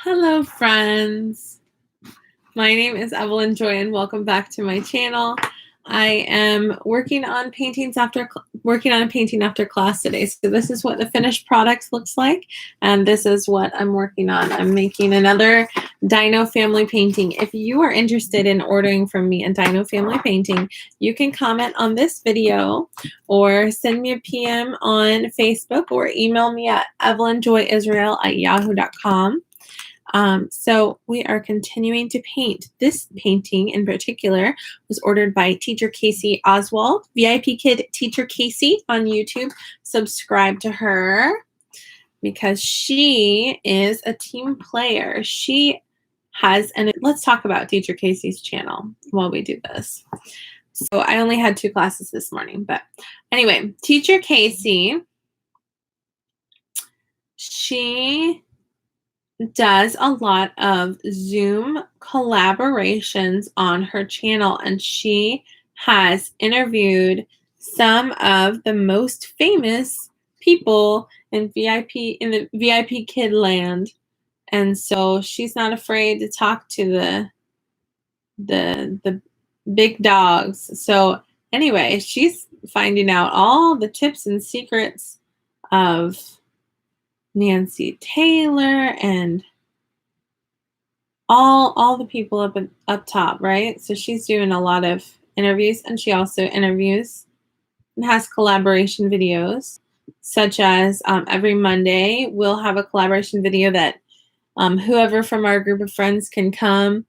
Hello, friends. My name is Evelyn Joy, and welcome back to my channel. I am working on a painting after class today. So this is what the finished product looks like, and this is what I'm working on. I'm making another Dino family painting. If you are interested in ordering from me a Dino family painting, you can comment on this video or send me a PM on Facebook or email me at evelynjoyisrael@yahoo.com. So we are continuing to paint. This painting in particular was ordered by teacher Kasie Oswald, VIPKID teacher Kasie on YouTube. Subscribe to her because she is a team player. She has, and let's talk about teacher Kasie's channel while we do this. So I only had 2 classes this morning, but anyway, teacher Kasie, she does a lot of Zoom collaborations on her channel, and she has interviewed some of the most famous people in the VIPKID land. And so she's not afraid to talk to the big dogs. So anyway, she's finding out all the tips and secrets of Nancy Taylor and all the people up top, right? So she's doing a lot of interviews, and she also interviews and has collaboration videos, such as every Monday we'll have a collaboration video that whoever from our group of friends can come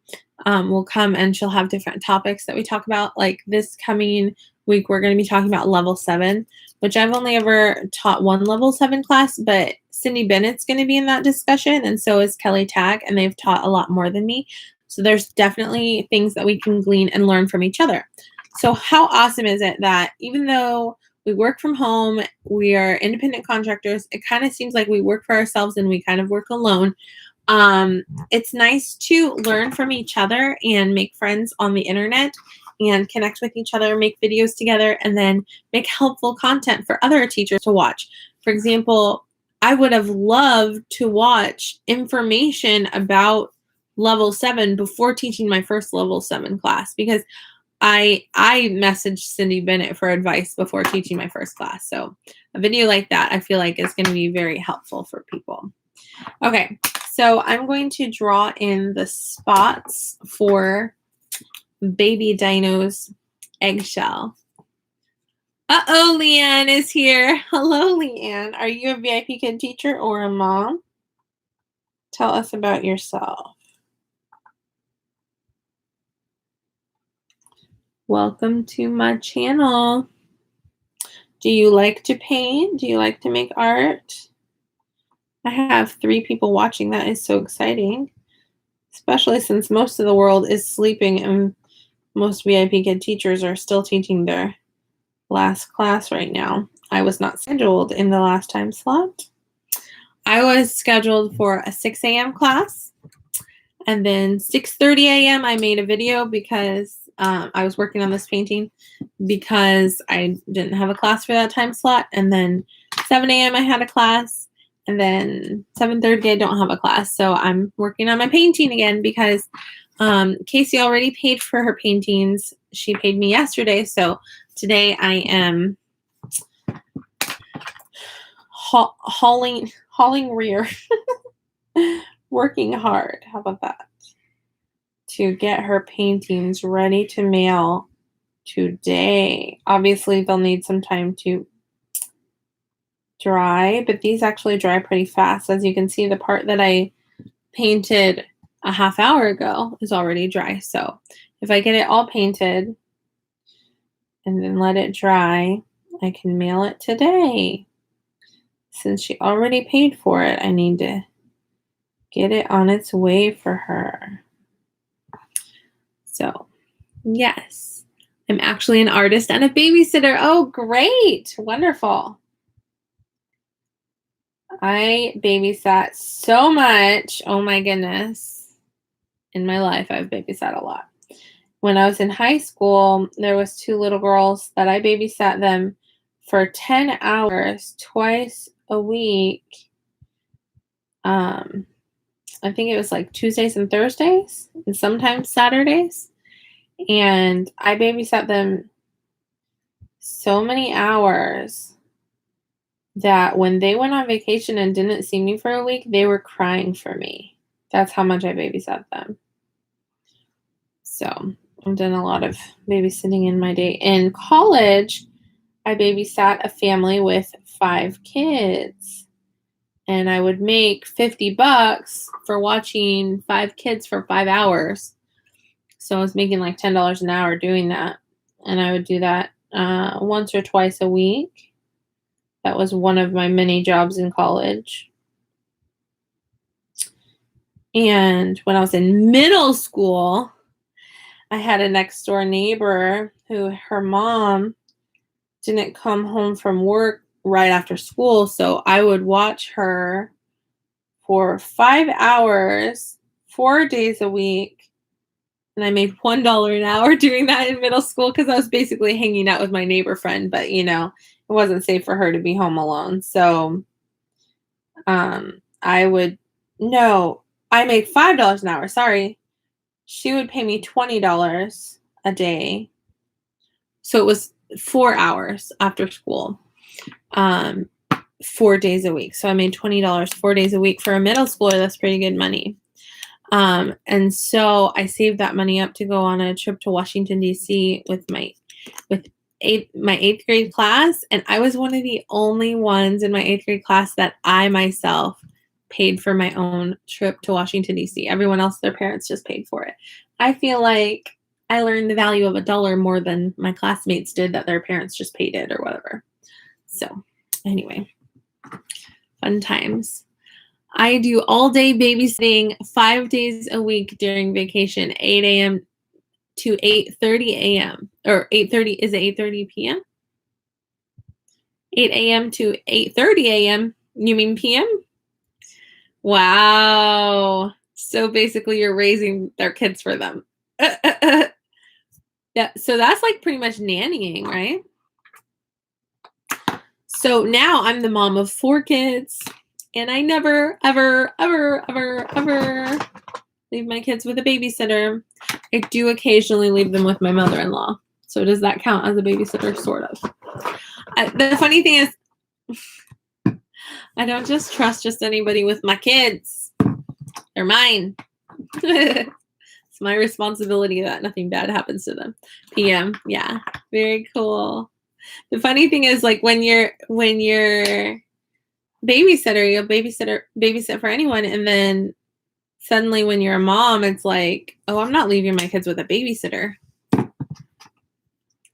will come, and she'll have different topics that we talk about. Like this coming week, we're going to be talking about level 7, which I've only ever taught one level 7 class, but Cindy Bennett's going to be in that discussion, and so is Kelly Tagg, and they've taught a lot more than me. So there's definitely things that we can glean and learn from each other. So how awesome is it that even though we work from home, we are independent contractors, it kind of seems like we work for ourselves and we kind of work alone. It's nice to learn from each other and make friends on the internet and connect with each other, make videos together, and then make helpful content for other teachers to watch. For example, I would have loved to watch information about level 7 before teaching my first level 7 class, because I messaged Cindy Bennett for advice before teaching my first class. So a video like that I feel like is going to be very helpful for people. Okay, so I'm going to draw in the spots for baby Dino's eggshell. Uh-oh, Leanne is here. Hello, Leanne. Are you a VIPKID teacher or a mom? Tell us about yourself. Welcome to my channel. Do you like to paint? Do you like to make art? I have 3 people watching. That is so exciting, especially since most of the world is sleeping and most VIPKID teachers are still teaching their last class right now. I was not scheduled in the last time slot. I was scheduled for a 6 a.m. class, and then 6:30 a.m. I made a video because I was working on this painting because I didn't have a class for that time slot, and then 7 a.m. I had a class, and then 7:30 I don't have a class. So I'm working on my painting again because Kasie already paid for her paintings. She paid me yesterday, so today I am hauling rear, working hard. How about that? To get her paintings ready to mail today. Obviously, they'll need some time to dry, but these actually dry pretty fast. As you can see, the part that I painted a half hour ago is already dry. So if I get it all painted and then let it dry, I can mail it today. Since she already paid for it, I need to get it on its way for her. So, yes, I'm actually an artist and a babysitter. Oh, great. Wonderful. I babysat so much. Oh my goodness. In my life, I've babysat a lot. When I was in high school, there was 2 little girls that I babysat them for 10 hours twice a week. I think it was like Tuesdays and Thursdays and sometimes Saturdays. And I babysat them so many hours that when they went on vacation and didn't see me for a week, they were crying for me. That's how much I babysat them. So I've done a lot of babysitting in my day. In college, I babysat a family with 5 kids. And I would make $50 for watching 5 kids for 5 hours. So I was making like $10 an hour doing that. And I would do that once or twice a week. That was one of my many jobs in college. And when I was in middle school, I had a next door neighbor who her mom didn't come home from work right after school. So I would watch her for 5 hours, 4 days a week. And I made $1 an hour doing that in middle school because I was basically hanging out with my neighbor friend. But, it wasn't safe for her to be home alone. So I made $5 an hour. Sorry. She would pay me $20 a day. So it was 4 hours after school, 4 days a week. So I made $20 4 days a week for a middle schooler. That's pretty good money. And so I saved that money up to go on a trip to Washington, D.C. with my 8th grade class. And I was one of the only ones in my 8th grade class that I myself paid for my own trip to Washington, D.C. Everyone else, their parents just paid for it. I feel like I learned the value of $1 more than my classmates did that their parents just paid it or whatever. So anyway, fun times. I do all day babysitting 5 days a week during vacation, 8 a.m. to 8:30 a.m. or 8:30. Is it 8:30 p.m.? 8 a.m. to 8:30 a.m. You mean p.m.? Wow. So basically you're raising their kids for them. Yeah. So that's like pretty much nannying, right? So now I'm the mom of 4 kids. And I never, ever, ever, ever, ever leave my kids with a babysitter. I do occasionally leave them with my mother-in-law. So does that count as a babysitter? Sort of. The funny thing is, I don't just trust anybody with my kids. They're mine. It's my responsibility that nothing bad happens to them. PM. Yeah. Very cool. The funny thing is, like, when you're babysitter, you'll babysit for anyone, and then suddenly when you're a mom, it's like, oh, I'm not leaving my kids with a babysitter.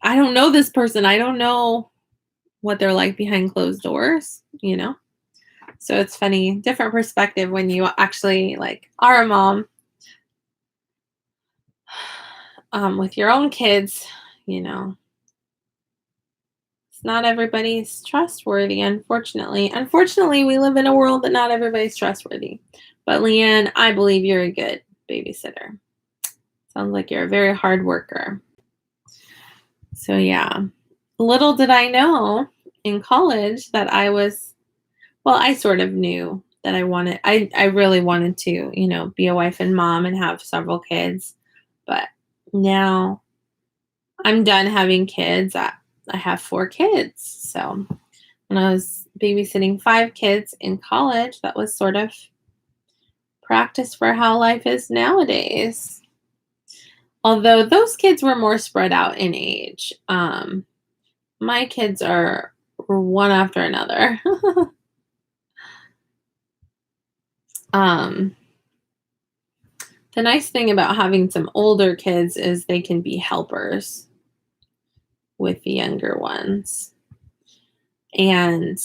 I don't know this person. I don't know what they're like behind closed doors, So it's funny, different perspective when you actually are a mom with your own kids, Not everybody's trustworthy, unfortunately. Unfortunately, we live in a world that not everybody's trustworthy. But Leanne, I believe you're a good babysitter. Sounds like you're a very hard worker. So yeah, little did I know in college that I sort of knew that I really wanted to, be a wife and mom and have several kids. But now I'm done having kids. I have 4 kids. So when I was babysitting 5 kids in college, that was sort of practice for how life is nowadays. Although those kids were more spread out in age. My kids are one after another. The nice thing about having some older kids is they can be helpers with the younger ones. And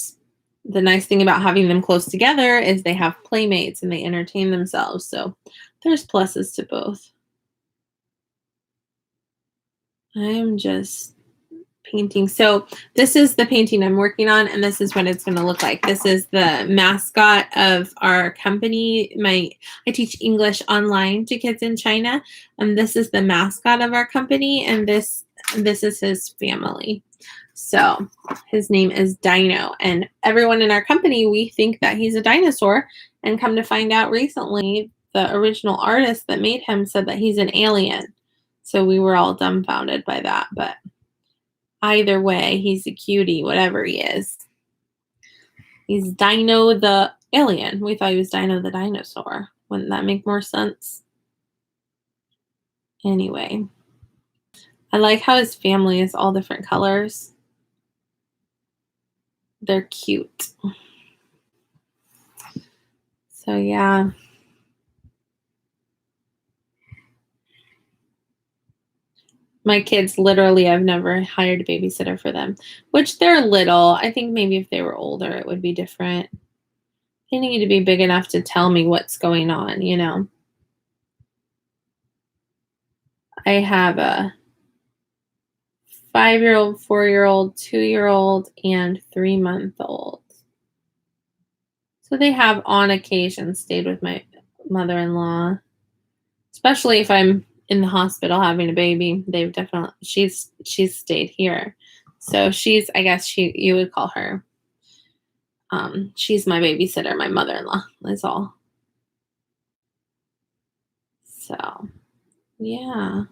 the nice thing about having them close together is they have playmates and they entertain themselves. So there's pluses to both. I'm just painting. So this is the painting I'm working on, and this is what it's going to look like. This is the mascot of our company. I teach English online to kids in China, and this is the mascot of our company, and this is his family. So his name is Dino, and everyone in our company, we think that he's a dinosaur, and come to find out recently the original artist that made him said that he's an alien. So we were all dumbfounded by that. But either way, he's a cutie, whatever he is. He's Dino the alien. We thought he was Dino the dinosaur. Wouldn't that make more sense? Anyway, I like how his family is all different colors. They're cute. So yeah. My kids literally, I've never hired a babysitter for them, which they're little. I think maybe if they were older, it would be different. They need to be big enough to tell me what's going on, you know. I have a 5-year-old, 4-year-old, 2-year-old, and 3-month-old. So they have on occasion stayed with my mother-in-law, especially if I'm in the hospital having a baby. They've definitely, she's stayed here. So she's, I guess you would call her, she's my babysitter, my mother-in-law is all. So, yeah.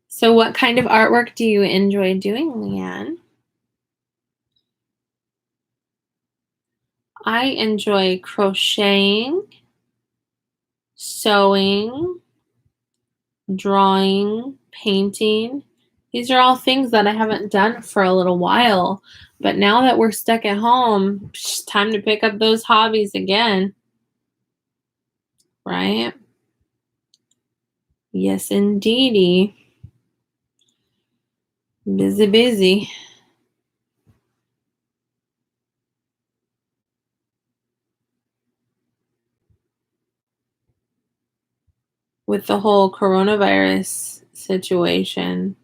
So what kind of artwork do you enjoy doing, Leanne? I enjoy crocheting, sewing, drawing, painting. These are all things that I haven't done for a little while. But now that we're stuck at home, it's time to pick up those hobbies again. Right? Yes, indeedy. Busy, busy. With the whole coronavirus situation.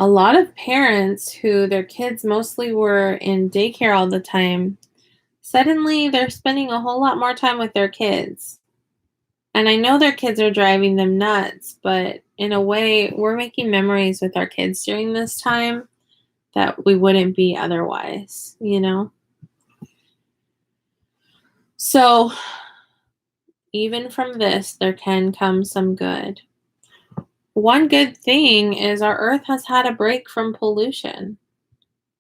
A lot of parents who their kids mostly were in daycare all the time, suddenly they're spending a whole lot more time with their kids. And I know their kids are driving them nuts, but in a way, we're making memories with our kids during this time that we wouldn't be otherwise, you know? So, even from this, there can come some good. One good thing is our Earth has had a break from pollution.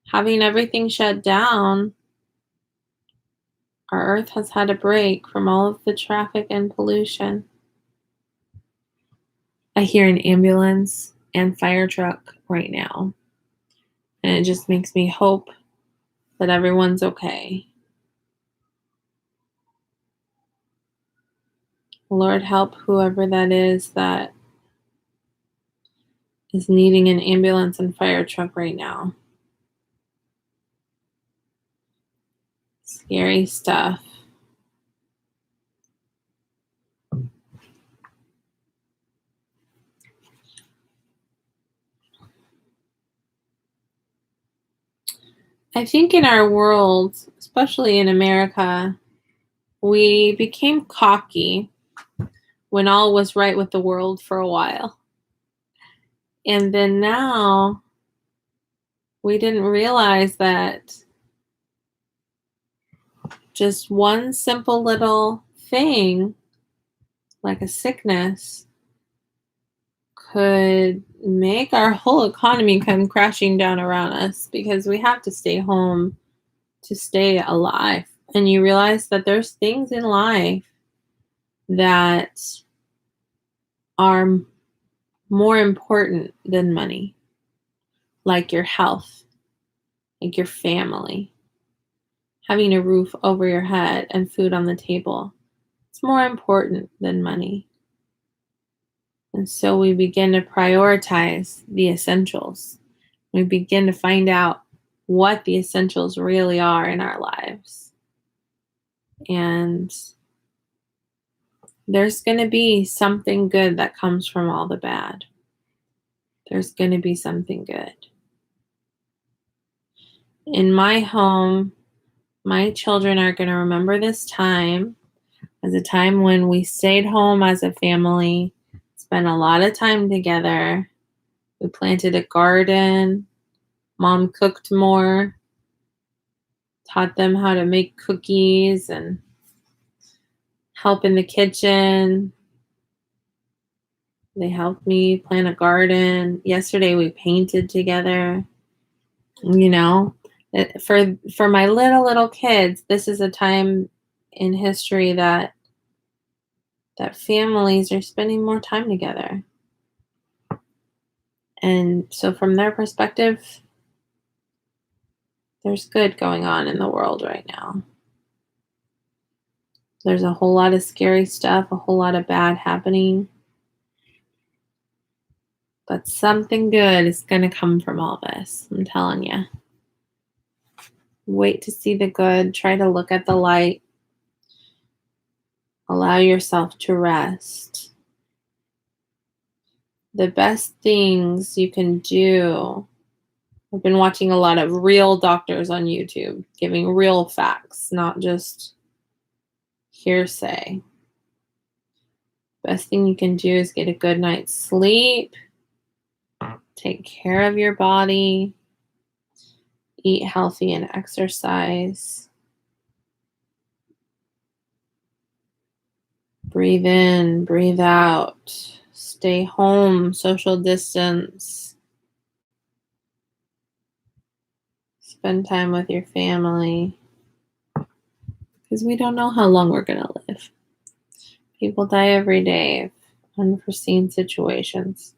Having everything shut down, our Earth has had a break from all of the traffic and pollution. I hear an ambulance and fire truck right now, and it just makes me hope that everyone's okay. Lord, help whoever that is needing an ambulance and fire truck right now. Scary stuff. I think in our world, especially in America, we became cocky when all was right with the world for a while. And then now we didn't realize that just one simple little thing, like a sickness, could make our whole economy come crashing down around us because we have to stay home to stay alive. And you realize that there's things in life that are more important than money, like your health, like your family, having a roof over your head and food on the table. It's more important than money. And so we begin to prioritize the essentials. We begin to find out what the essentials really are in our lives. And there's going to be something good that comes from all the bad. There's going to be something good. In my home, my children are going to remember this time as a time when we stayed home as a family, spent a lot of time together, We planted a garden. Mom cooked more, taught them how to make cookies and help in the kitchen. They helped me plant a garden. Yesterday we painted together. You know, for my little kids, this is a time in history that families are spending more time together. And so from their perspective, there's good going on in the world right now. There's a whole lot of scary stuff, a whole lot of bad happening. But something good is going to come from all this. I'm telling you. Wait to see the good. Try to look at the light. Allow yourself to rest. The best things you can do. I've been watching a lot of real doctors on YouTube giving real facts, not just hearsay. Best thing you can do is get a good night's sleep. Take care of your body. Eat healthy and exercise. Breathe in, breathe out. Stay home, social distance. Spend time with your family. Because we don't know how long we're going to live. People die every day of unforeseen situations.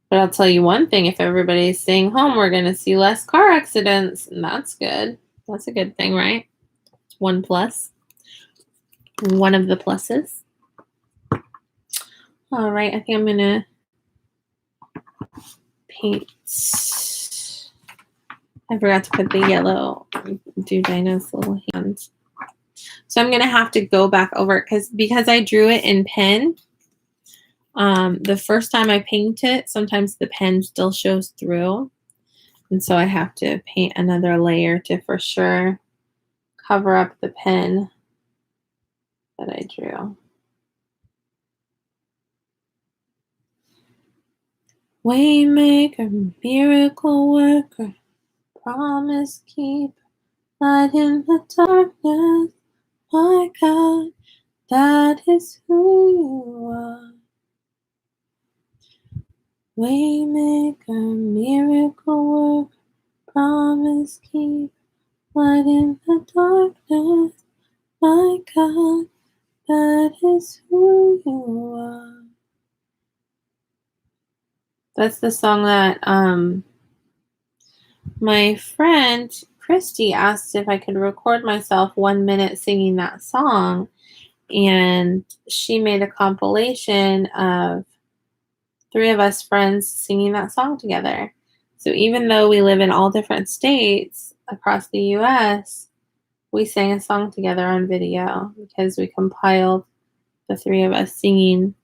But I'll tell you one thing, if everybody's staying home, we're going to see less car accidents, and that's good. That's a good thing, right? One plus. One of the pluses. All right, I think I'm going to paint. I forgot to put the yellow, do Dinah's little hands. So I'm going to have to go back over it because I drew it in pen. The first time I paint it, sometimes the pen still shows through. And so I have to paint another layer to for sure cover up the pen that I drew. Waymaker, miracle worker, promise keep, light in the darkness, my God, that is who you are. Waymaker, miracle worker, promise keep, light in the darkness, my God, that is who you are. That's the song that my friend Christy asked if I could record myself 1 minute singing that song, and she made a compilation of 3 of us friends singing that song together. So even though we live in all different states across the US, we sang a song together on video because we compiled the 3 of us singing.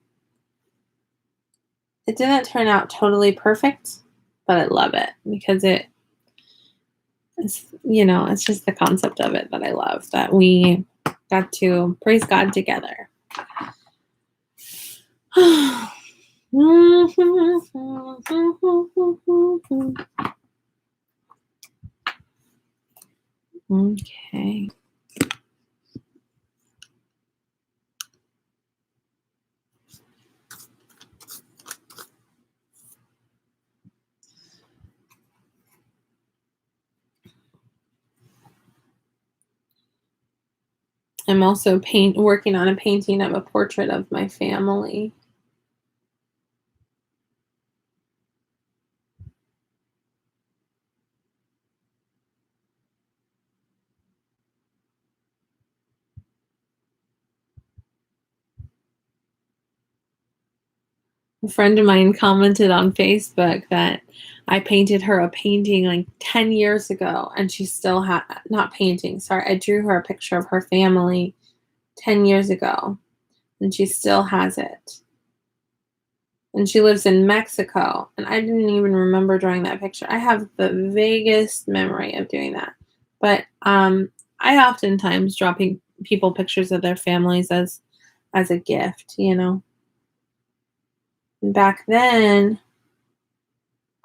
It didn't turn out totally perfect, but I love it because it's, it's just the concept of it that I love, that we got to praise God together. Okay. I'm also working on a painting of a portrait of my family. A friend of mine commented on Facebook that I painted her a painting like 10 years ago, and she still not painting. Sorry, I drew her a picture of her family 10 years ago, and she still has it. And she lives in Mexico, and I didn't even remember drawing that picture. I have the vaguest memory of doing that. But I oftentimes draw people pictures of their families as a gift, And back then,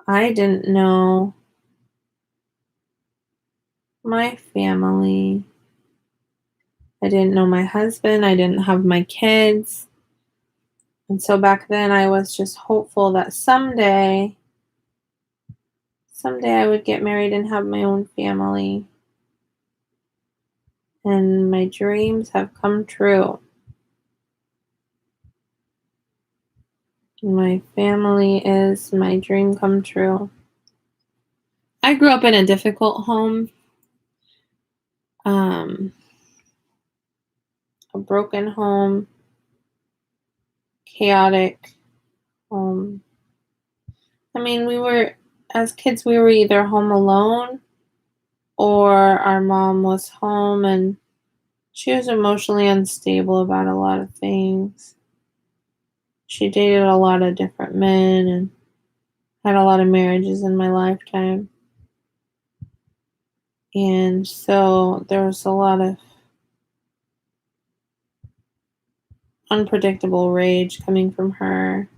I didn't know my family. I didn't know my husband. I didn't have my kids. And so back then I was just hopeful that someday I would get married and have my own family. And my dreams have come true. My family is my dream come true. I grew up in a difficult home, a broken home, chaotic home. I mean, as kids, we were either home alone or our mom was home and she was emotionally unstable about a lot of things. She dated a lot of different men and had a lot of marriages in my lifetime. And so there was a lot of unpredictable rage coming from her.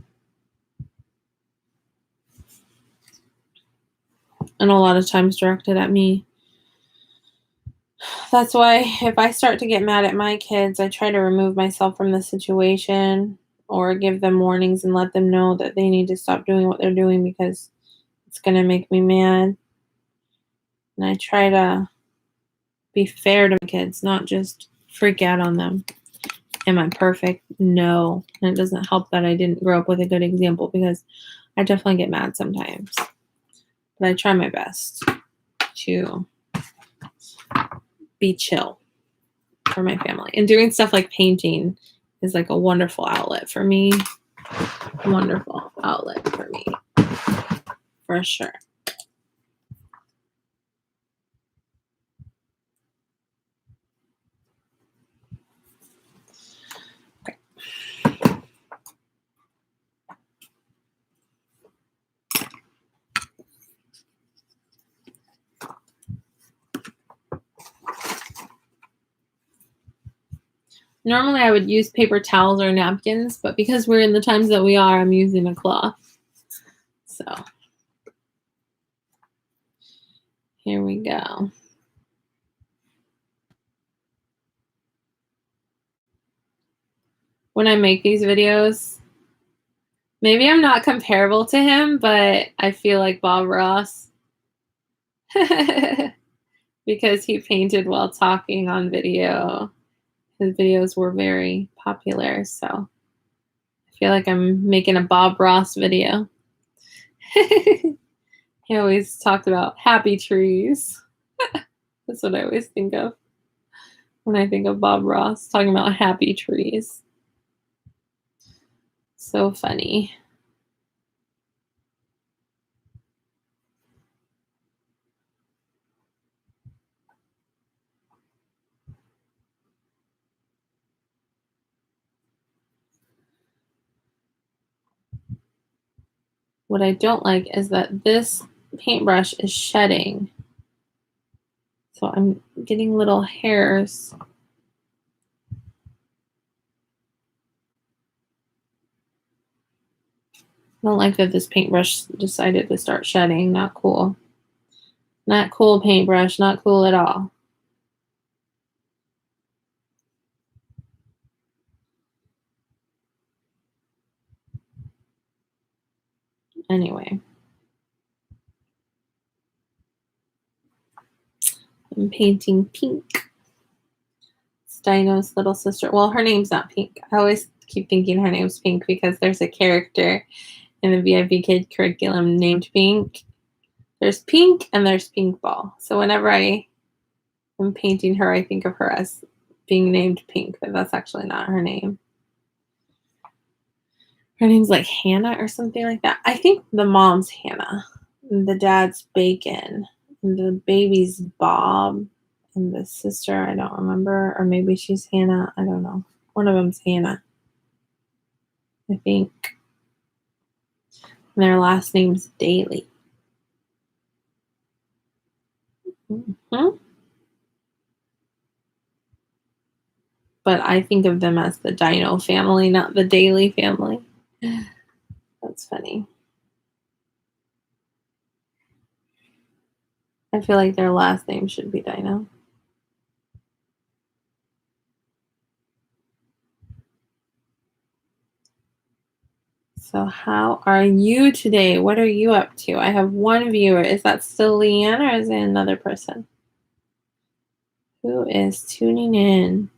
And a lot of times directed at me. That's why if I start to get mad at my kids, I try to remove myself from the situation or give them warnings and let them know that they need to stop doing what they're doing because it's going to make me mad. And I try to be fair to my kids, not just freak out on them. Am I perfect? No. And it doesn't help that I didn't grow up with a good example because I definitely get mad sometimes. But I try my best to be chill for my family. And doing stuff like painting is like a wonderful outlet for me. Wonderful outlet for me. For sure. Okay. Normally I would use paper towels or napkins, but because we're in the times that we are, I'm using a cloth. So here we go. When I make these videos, maybe I'm not comparable to him, but I feel like Bob Ross because he painted while talking on video. His videos were very popular, so I feel like I'm making a Bob Ross video. He always talked about happy trees. That's what I always think of when I think of Bob Ross, talking about happy trees. So funny. What I don't like is that this paintbrush is shedding. So I'm getting little hairs. I don't like that this paintbrush decided to start shedding. Not cool. Not cool, paintbrush. Not cool at all. Anyway. I'm painting Pink. It's Dino's little sister. Well, her name's not Pink. I always keep thinking her name's Pink because there's a character in the VIPKID curriculum named Pink. There's Pink and there's Pink Ball. So whenever I am painting her, I think of her as being named Pink, but that's actually not her name. Her name's like Hannah or something like that. I think the mom's Hannah, and the dad's Bacon, and the baby's Bob, and the sister, I don't remember, or maybe she's Hannah. I don't know. One of them's Hannah, I think. And their last name's Daly. Mm-hmm. But I think of them as the Dino family, not the Daly family. That's funny. I feel like their last name should be Dino. So how are you today? What are you up to? I have one viewer. Is that still Leanne or is it another person? Who is tuning in?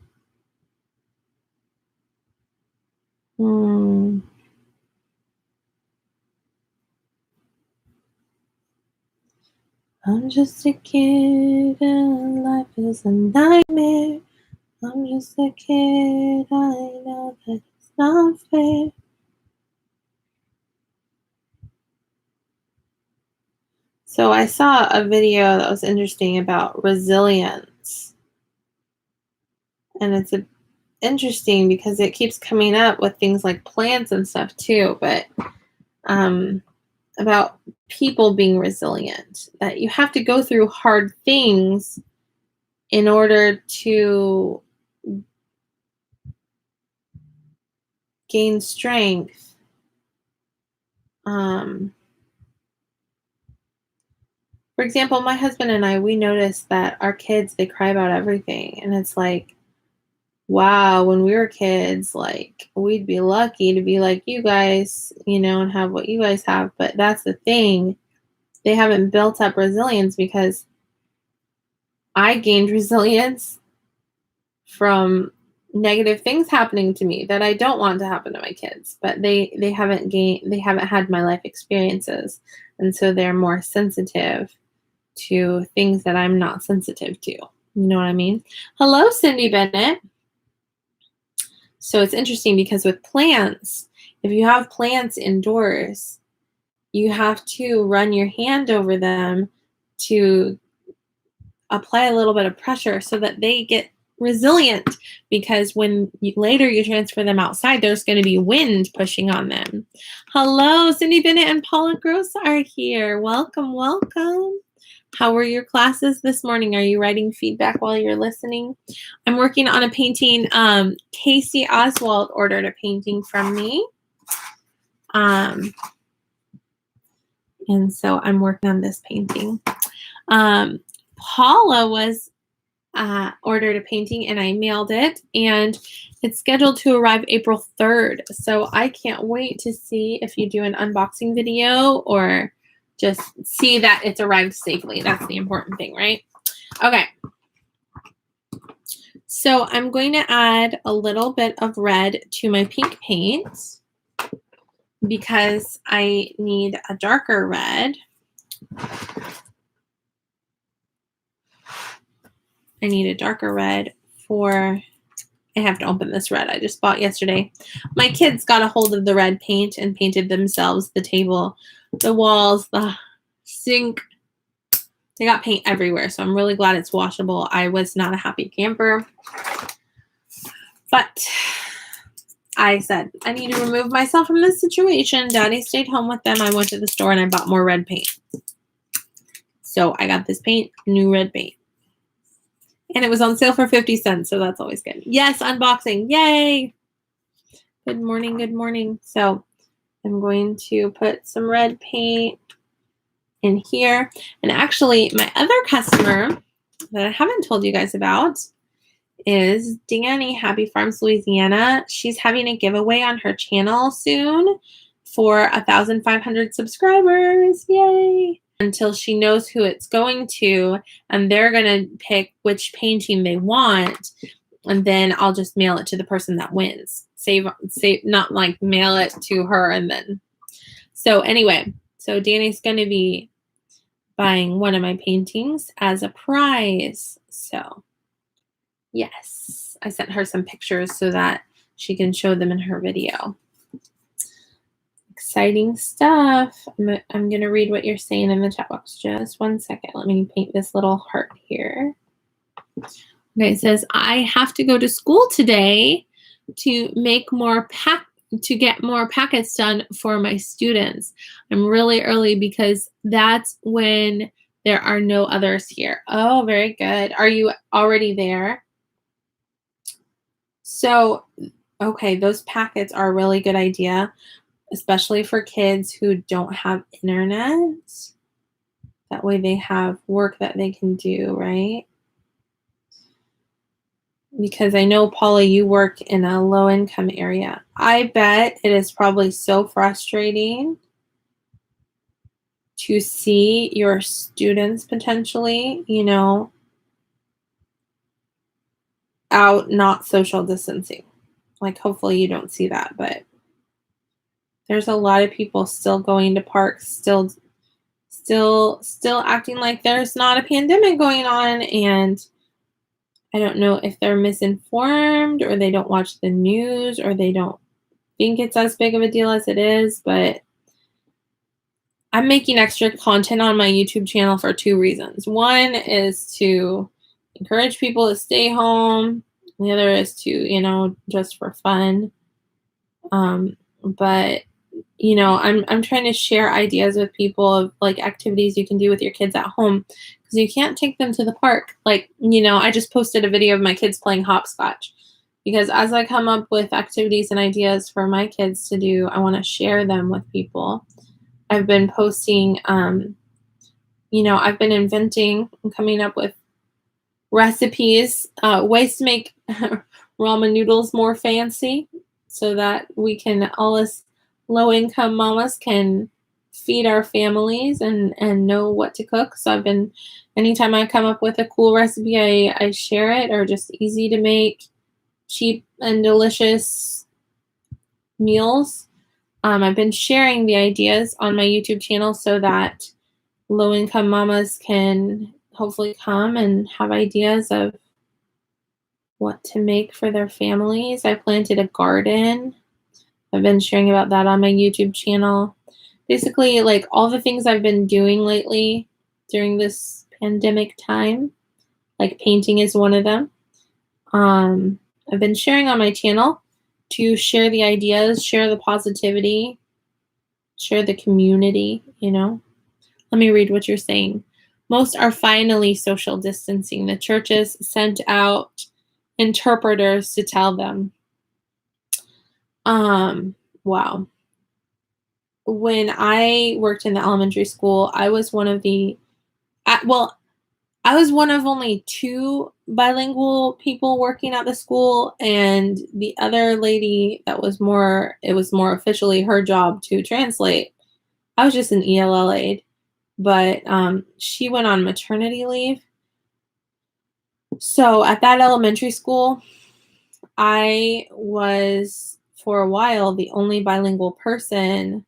I'm just a kid and life is a nightmare. I'm just a kid, I know that it's not fair. So I saw a video that was interesting about resilience. And it's interesting because it keeps coming up with things like plants and stuff too, but about people being resilient, that you have to go through hard things in order to gain strength. For example, my husband and I, we noticed that our kids, they cry about everything. And it's like, wow, when we were kids, like, we'd be lucky to be like you guys, and have what you guys have. But that's the thing. They haven't built up resilience because I gained resilience from negative things happening to me that I don't want to happen to my kids. But they haven't had my life experiences. And so they're more sensitive to things that I'm not sensitive to. You know what I mean? Hello, Cindy Bennett. So it's interesting because with plants, if you have plants indoors, you have to run your hand over them to apply a little bit of pressure so that they get resilient, because when later you transfer them outside, there's going to be wind pushing on them. Hello, Cindy Bennett and Paula Gross are here. Welcome, welcome. How were your classes this morning? Are you writing feedback while you're listening? I'm working on a painting. Kasie Oswald ordered a painting from me. And so I'm working on this painting. Paula was ordered a painting and I mailed it, and it's scheduled to arrive April 3rd. So I can't wait to see if you do an unboxing video or just see that it's arrived safely. That's the important thing, right? Okay. So I'm going to add a little bit of red to my pink paint because I need a darker red. I need a darker red for, I have to open this red I just bought yesterday. My kids got a hold of the red paint and painted themselves the table, the walls, the sink. They got paint everywhere, so I'm really glad it's washable. I was not a happy camper, but I said, I need to remove myself from this situation. Daddy stayed home with them. I went to the store and I bought more red paint. So I got this paint, new red paint. And it was on sale for 50 cents, so that's always good. Yes, unboxing. Yay! Good morning, good morning. So I'm going to put some red paint in here. And actually, my other customer that I haven't told you guys about is Dani, Happy Farms, Louisiana. She's having a giveaway on her channel soon for 1,500 subscribers. Yay! Until she knows who it's going to, and they're going to pick which painting they want, and then I'll just mail it to the person that wins. Save, not like mail it to her and then. So anyway, so Dani's going to be buying one of my paintings as a prize. So yes, I sent her some pictures so that she can show them in her video. Exciting stuff. I'm going to read what you're saying in the chat box. Just one second. Let me paint this little heart here. Okay, it says, I have to go to school today to make to get more packets done for my students. I'm really early because that's when there are no others here. Oh, very good. Are you already there? So, okay, those packets are a really good idea. especially for kids who don't have internet. That way they have work that they can do, right? Because I know, Paula, you work in a low-income area. I bet it is probably so frustrating to see your students potentially, out not social distancing. Like, hopefully you don't see that, but there's a lot of people still going to parks, still acting like there's not a pandemic going on, and I don't know if they're misinformed or they don't watch the news or they don't think it's as big of a deal as it is, but I'm making extra content on my YouTube channel for 2 reasons. One is to encourage people to stay home. The other is to, just for fun. But I'm trying to share ideas with people of like activities you can do with your kids at home because you can't take them to the park. Like, I just posted a video of my kids playing hopscotch because as I come up with activities and ideas for my kids to do, I want to share them with people. I've been posting, I've been inventing and coming up with recipes, ways to make ramen noodles more fancy so that we can, all us low-income mamas can feed our families and know what to cook. So anytime I come up with a cool recipe, I share it, or just easy to make, cheap and delicious meals. I've been sharing the ideas on my YouTube channel so that low-income mamas can hopefully come and have ideas of what to make for their families. I planted a garden. I've been sharing about that on my YouTube channel. Basically, like all the things I've been doing lately during this pandemic time, like painting is one of them. I've been sharing on my channel to share the ideas, share the positivity, share the community, Let me read what you're saying. Most are finally social distancing. The churches sent out interpreters to tell them. Wow. When I worked in the elementary school, I was one of I was one of only 2 bilingual people working at the school, and the other lady it was more officially her job to translate. I was just an ELL aide, but she went on maternity leave. So at that elementary school, I was for a while the only bilingual person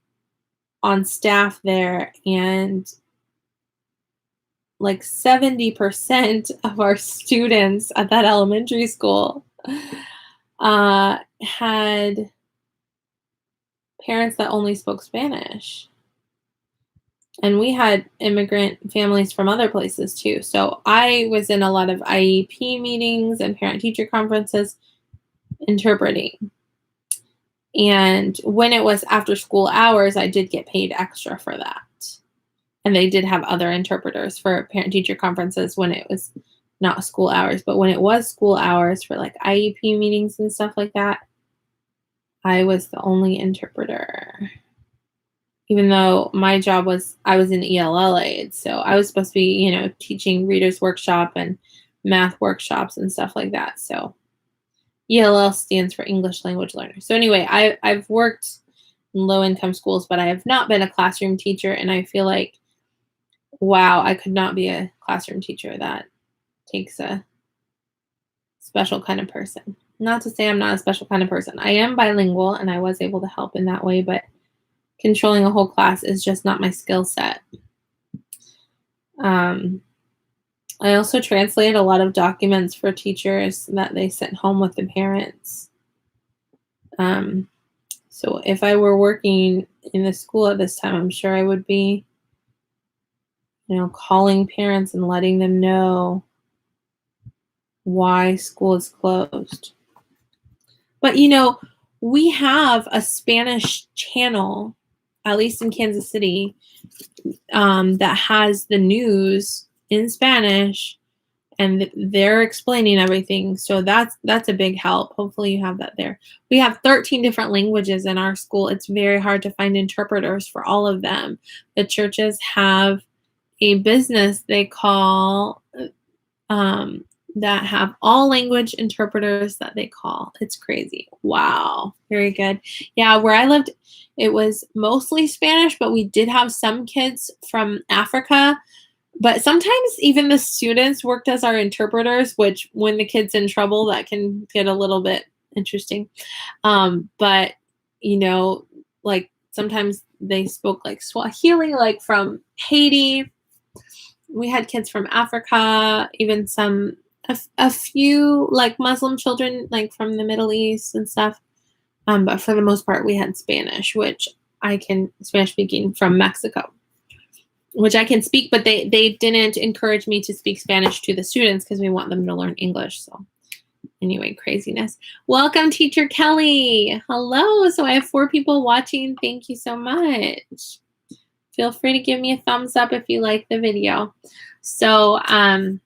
on staff there, and like 70% of our students at that elementary school had parents that only spoke Spanish. And we had immigrant families from other places too. So I was in a lot of IEP meetings and parent-teacher conferences interpreting. And when it was after school hours, I did get paid extra for that. And they did have other interpreters for parent-teacher conferences when it was not school hours. But when it was school hours for like IEP meetings and stuff like that, I was the only interpreter. Even though my job I was an ELL aide. So I was supposed to be, teaching readers workshop and math workshops and stuff like that. So ELL stands for English Language Learner. So anyway, I've worked in low-income schools, but I have not been a classroom teacher. And I feel like, wow, I could not be a classroom teacher. That takes a special kind of person. Not to say I'm not a special kind of person. I am bilingual and I was able to help in that way, but controlling a whole class is just not my skill set. I also translate a lot of documents for teachers that they sent home with the parents. So if I were working in the school at this time, I'm sure I would be, calling parents and letting them know why school is closed. But, we have a Spanish channel, at least in Kansas City, that has the news in Spanish and they're explaining everything. So that's a big help. Hopefully you have that there. We have 13 different languages in our school. It's very hard to find interpreters for all of them. The churches have a business they call that have all language interpreters that they call. It's crazy. Wow. Very good. Yeah, where I lived, it was mostly Spanish, but we did have some kids from Africa. But sometimes even the students worked as our interpreters, which when the kid's in trouble, that can get a little bit interesting. But, you know, like sometimes they spoke like Swahili, like from Haiti. We had kids from Africa, even a few like Muslim children, like from the Middle East and stuff. But for the most part, we had Spanish, which Spanish speaking from Mexico, which I can speak, but they didn't encourage me to speak Spanish to the students because we want them to learn English. So anyway, craziness. Welcome, Teacher Kelly. Hello. So I have 4 people watching. Thank you so much. Feel free to give me a thumbs up if you like the video. So I'm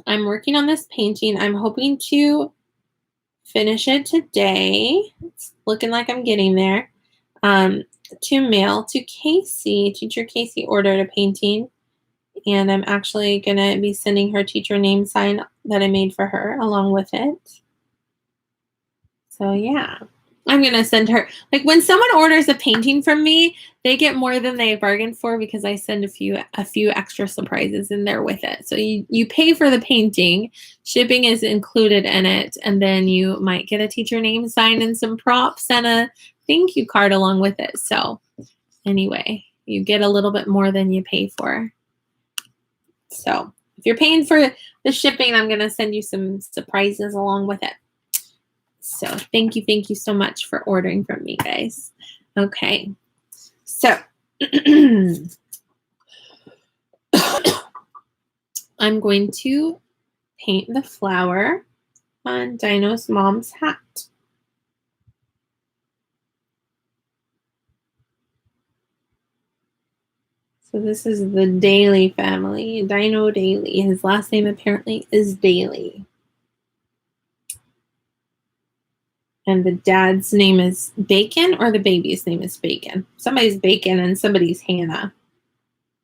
working on this painting. I'm hoping to finish it today. It's looking like I'm getting there. To mail to Kasie. Teacher Kasie ordered a painting, and I'm actually going to be sending her teacher name sign that I made for her along with it. So yeah, I'm going to send her, like when someone orders a painting from me, they get more than they bargained for because I send a few extra surprises in there with it. So you pay for the painting, shipping is included in it, and then you might get a teacher name sign and some props and a thank you card along with it. So anyway, you get a little bit more than you pay for. So if you're paying for the shipping, I'm going to send you some surprises along with it. So thank you so much for ordering from me, guys. Okay. So I'm going to paint the flower on Dino's mom's hat. So this is the Daly family, Dino Daly. His last name apparently is Daly. And the dad's name is Bacon, or the baby's name is Bacon. Somebody's Bacon and somebody's Hannah.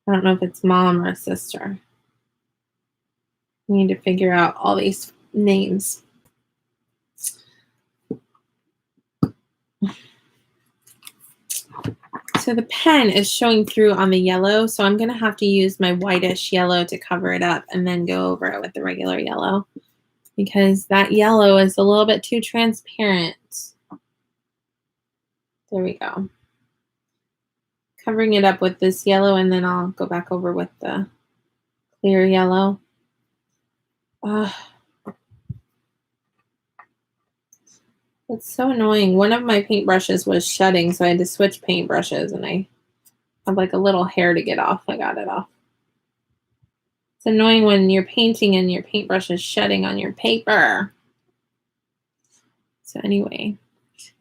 I don't know if it's mom or sister. We need to figure out all these names. So the pen is showing through on the yellow, so I'm going to have to use my whitish yellow to cover it up and then go over it with the regular yellow because that yellow is a little bit too transparent. There we go. Covering it up with this yellow, and then I'll go back over with the clear yellow. It's so annoying. One of my paintbrushes was shedding, so I had to switch paintbrushes, and I have like a little hair to get off. I got it off. It's annoying when you're painting and your paintbrush is shedding on your paper. So anyway,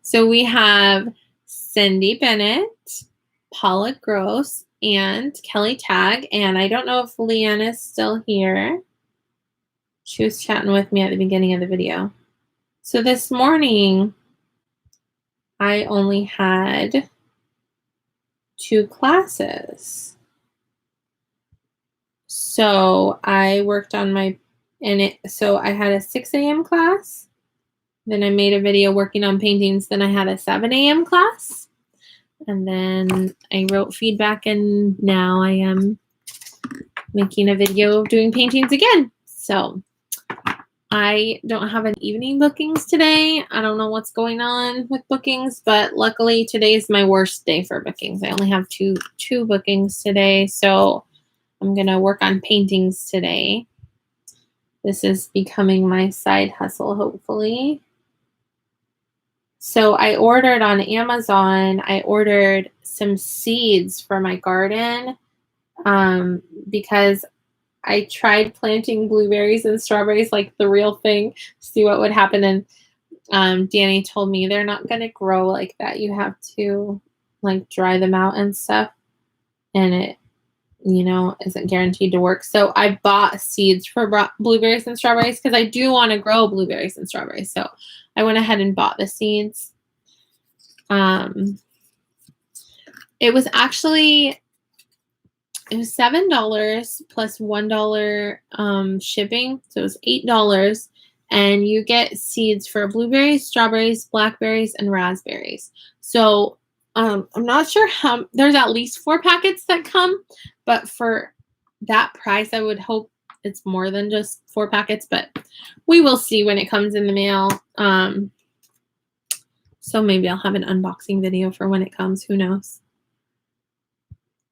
so we have Cindy Bennett, Paula Gross, and Kelly Tagg, and I don't know if Leanne is still here. She was chatting with me at the beginning of the video. So this morning, I only had 2 classes. So I worked on so I had a 6 a.m. class. Then I made a video working on paintings. Then I had a 7 a.m. class. And then I wrote feedback, and now I am making a video of doing paintings again. So I don't have any evening bookings today. I don't know what's going on with bookings, but luckily today is my worst day for bookings. I only have two bookings today, so I'm going to work on paintings today. This is becoming my side hustle, hopefully. So I ordered on Amazon, I ordered some seeds for my garden because I tried planting blueberries and strawberries, like the real thing, to see what would happen. And Dani told me they're not going to grow like that. You have to like dry them out and stuff. And you know, isn't guaranteed to work. So I bought seeds for blueberries and strawberries because I do want to grow blueberries and strawberries. So I went ahead and bought the seeds. It was actually, it was $7 plus $1 shipping. So it was $8. And you get seeds for blueberries, strawberries, blackberries, and raspberries. So I'm not sure how, there's at least 4 packets that come, but for that price, I would hope it's more than just 4 packets, but we will see when it comes in the mail. So maybe I'll have an unboxing video for when it comes, who knows.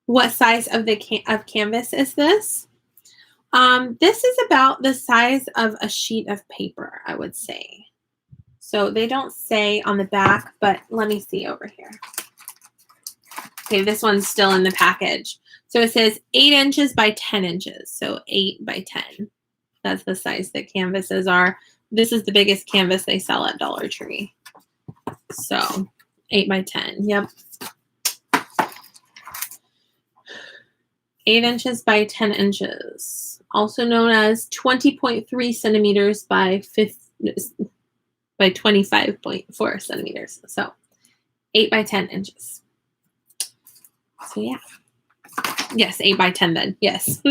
What size of the canvas is this? This is about the size of a sheet of paper, I would say. So they don't say on the back, but let me see over here. Okay, this one's still in the package. So it says 8 inches by 10 inches. So 8 by 10. That's the size that canvases are. This is the biggest canvas they sell at Dollar Tree. So 8 by 10. Yep. 8 inches by 10 inches. Also known as 20.3 centimeters by 25.4 centimeters. So 8 by 10 inches. So yeah. Yes, 8 by 10 then. Yes.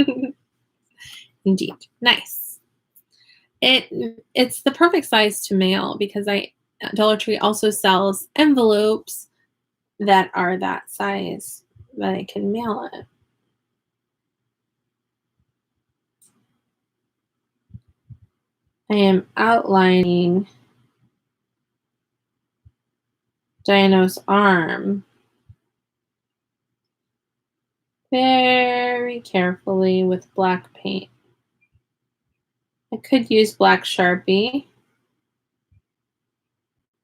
Indeed. Nice. It's the perfect size to mail because Dollar Tree also sells envelopes that are that size that I can mail it. I am outlining Dino's arm very carefully with black paint. I could use black Sharpie,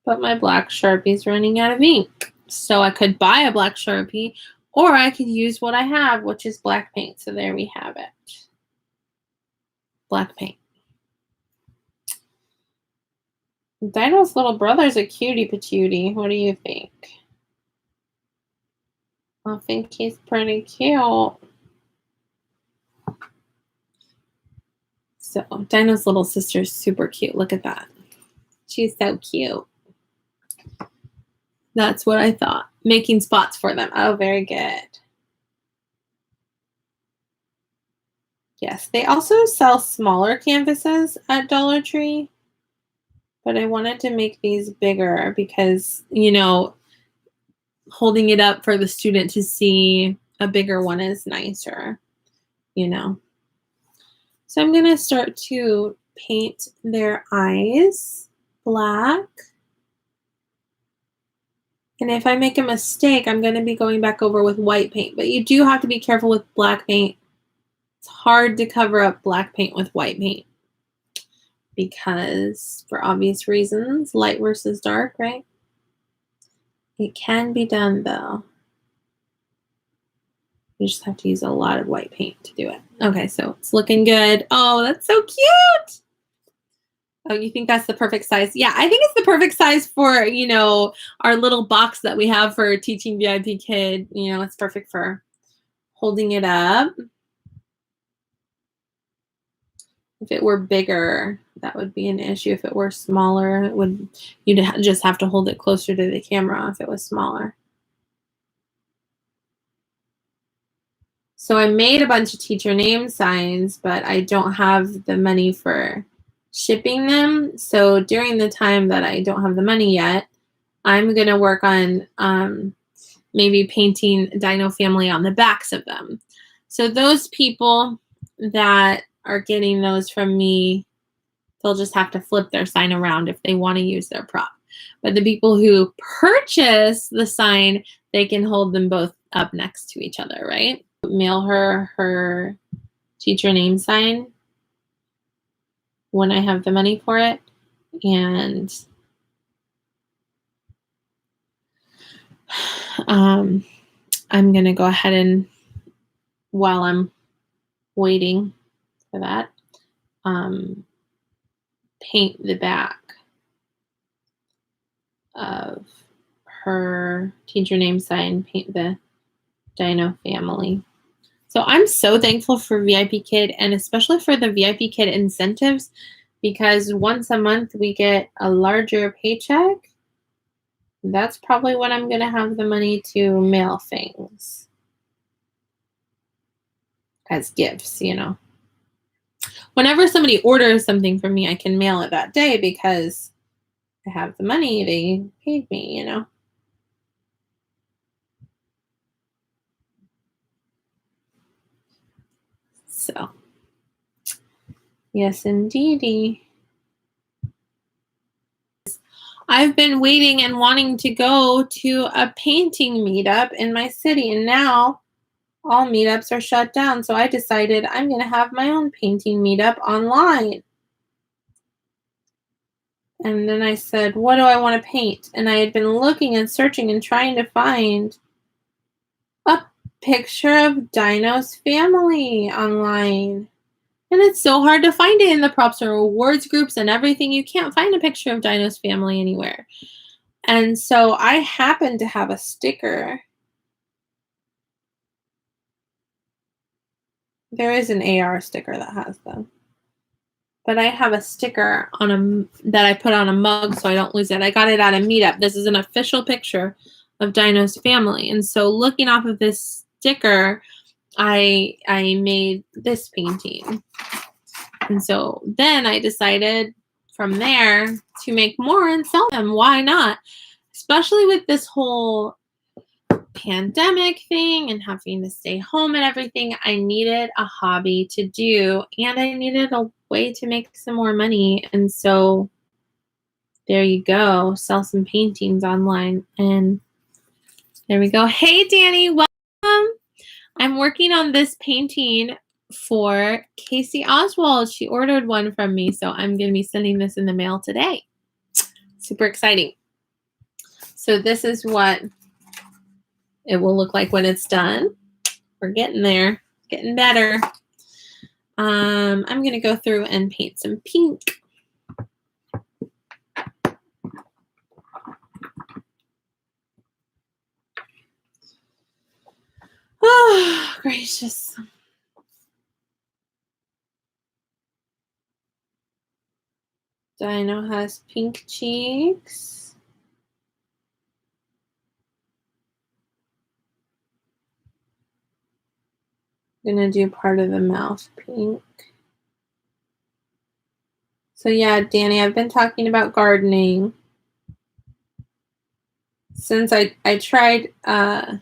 but my black Sharpie's running out of ink. So I could buy a black Sharpie, or I could use what I have, which is black paint. So there we have it. Black paint. Dino's little brother's a cutie patootie. What do you think? I think he's pretty cute. So Dino's little sister's super cute. Look at that. She's so cute. That's what I thought. Making spots for them. Oh, very good. Yes, they also sell smaller canvases at Dollar Tree, but I wanted to make these bigger because, you know, holding it up for the student to see a bigger one is nicer, you know. So I'm going to start to paint their eyes black. And if I make a mistake, I'm going to be going back over with white paint. But you do have to be careful with black paint. It's hard to cover up black paint with white paint because, for obvious reasons, light versus dark, right? It can be done, though. You just have to use a lot of white paint to do it. Okay, so it's looking good. Oh, that's so cute. Oh, you think that's the perfect size? Yeah, I think it's the perfect size for, you know, our little box that we have for teaching VIPKID. You know, it's perfect for holding it up. If it were bigger, that would be an issue. If it were smaller, you'd just have to hold it closer to the camera if it was smaller. So I made a bunch of teacher name signs, but I don't have the money for shipping them. So during the time that I don't have the money yet, I'm going to work on maybe painting Dino Family on the backs of them. So those people that are getting those from me, they'll just have to flip their sign around if they want to use their prop. But the people who purchase the sign, they can hold them both up next to each other, right? Mail her teacher name sign when I have the money for it. And I'm going to go ahead and, while I'm waiting for that, paint the back of her teacher name sign, paint the Dino Family. So I'm so thankful for VIPKID, and especially for the VIPKID incentives, because once a month we get a larger paycheck. That's probably when I'm going to have the money to mail things as gifts, you know. Whenever somebody orders something from me, I can mail it that day because I have the money. They paid me, you know. So, yes, indeedy. I've been waiting and wanting to go to a painting meetup in my city, and now all meetups are shut down. So I decided I'm going to have my own painting meetup online. And then I said, what do I want to paint? And I had been looking and searching and trying to find a picture of Dino's family online. And it's so hard to find it in the props and rewards groups and everything. You can't find a picture of Dino's family anywhere. And so I happened to have a sticker. There is an AR sticker that has them. But I have a sticker on that I put on a mug so I don't lose it. I got it at a meetup. This is an official picture of Dino's family. And so looking off of this sticker, I made this painting. And so then I decided from there to make more and sell them. Why not? Especially with this whole pandemic thing and having to stay home and everything, I needed a hobby to do, and I needed a way to make some more money. And so there you go, sell some paintings online. And there we go. Hey, Dani, welcome. I'm working on this painting for Kasie Oswald. She ordered one from me, so I'm going to be sending this in the mail today. Super exciting. So this is what it will look like when it's done. We're getting there, getting better. I'm going to go through and paint some pink. Oh, gracious. Dino has pink cheeks. I'm going to do part of the mouth pink. So yeah, Dani, I've been talking about gardening since I tried, oh,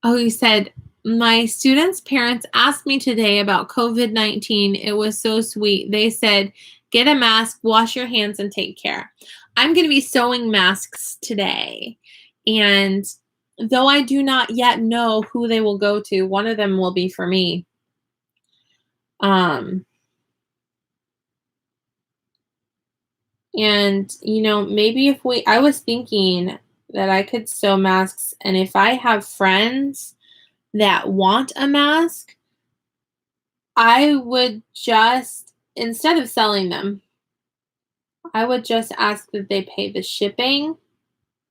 you said, my students' parents asked me today about COVID-19. It was so sweet. They said, get a mask, wash your hands, and take care. I'm going to be sewing masks today. And though I do not yet know who they will go to, one of them will be for me. And, you know, maybe if I was thinking that I could sew masks, and if I have friends that want a mask, I would just, instead of selling them, I would just ask that they pay the shipping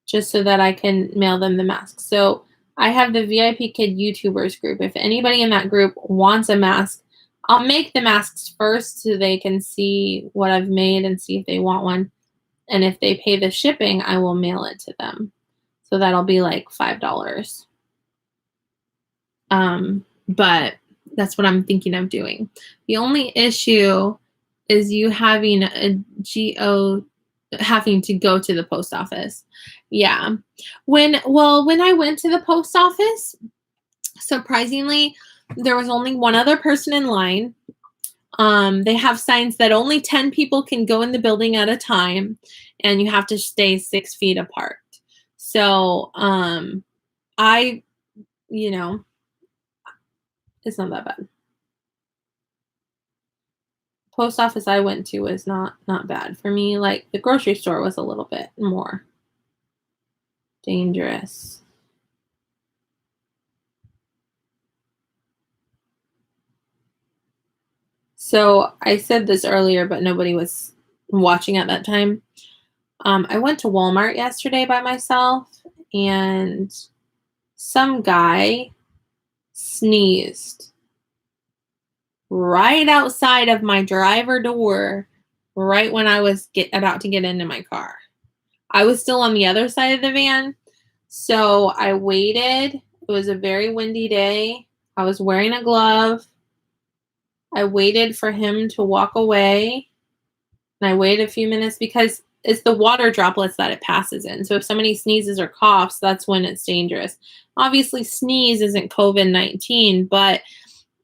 just so that I can mail them the mask. So I have the VIPKID YouTubers group. If anybody in that group wants a mask, I'll make the masks first so they can see what I've made and see if they want one. And if they pay the shipping, I will mail it to them. So that'll be like $5. But that's what I'm thinking of doing. The only issue is you having having to go to the post office. Yeah. When I went to the post office, surprisingly, there was only one other person in line. They have signs that only 10 people can go in the building at a time, and you have to stay 6 feet apart. So, you know, it's not that bad. Post office I went to was not bad for me. Like the grocery store was a little bit more dangerous. So I said this earlier, but nobody was watching at that time. I went to Walmart yesterday by myself, and some guy sneezed right outside of my driver door, right when I was about to get into my car. I was still on the other side of the van, so I waited. It was a very windy day. I was wearing a glove. I waited for him to walk away, and I waited a few minutes because it's the water droplets that it passes in. So if somebody sneezes or coughs, that's when it's dangerous. Obviously, sneeze isn't COVID-19, but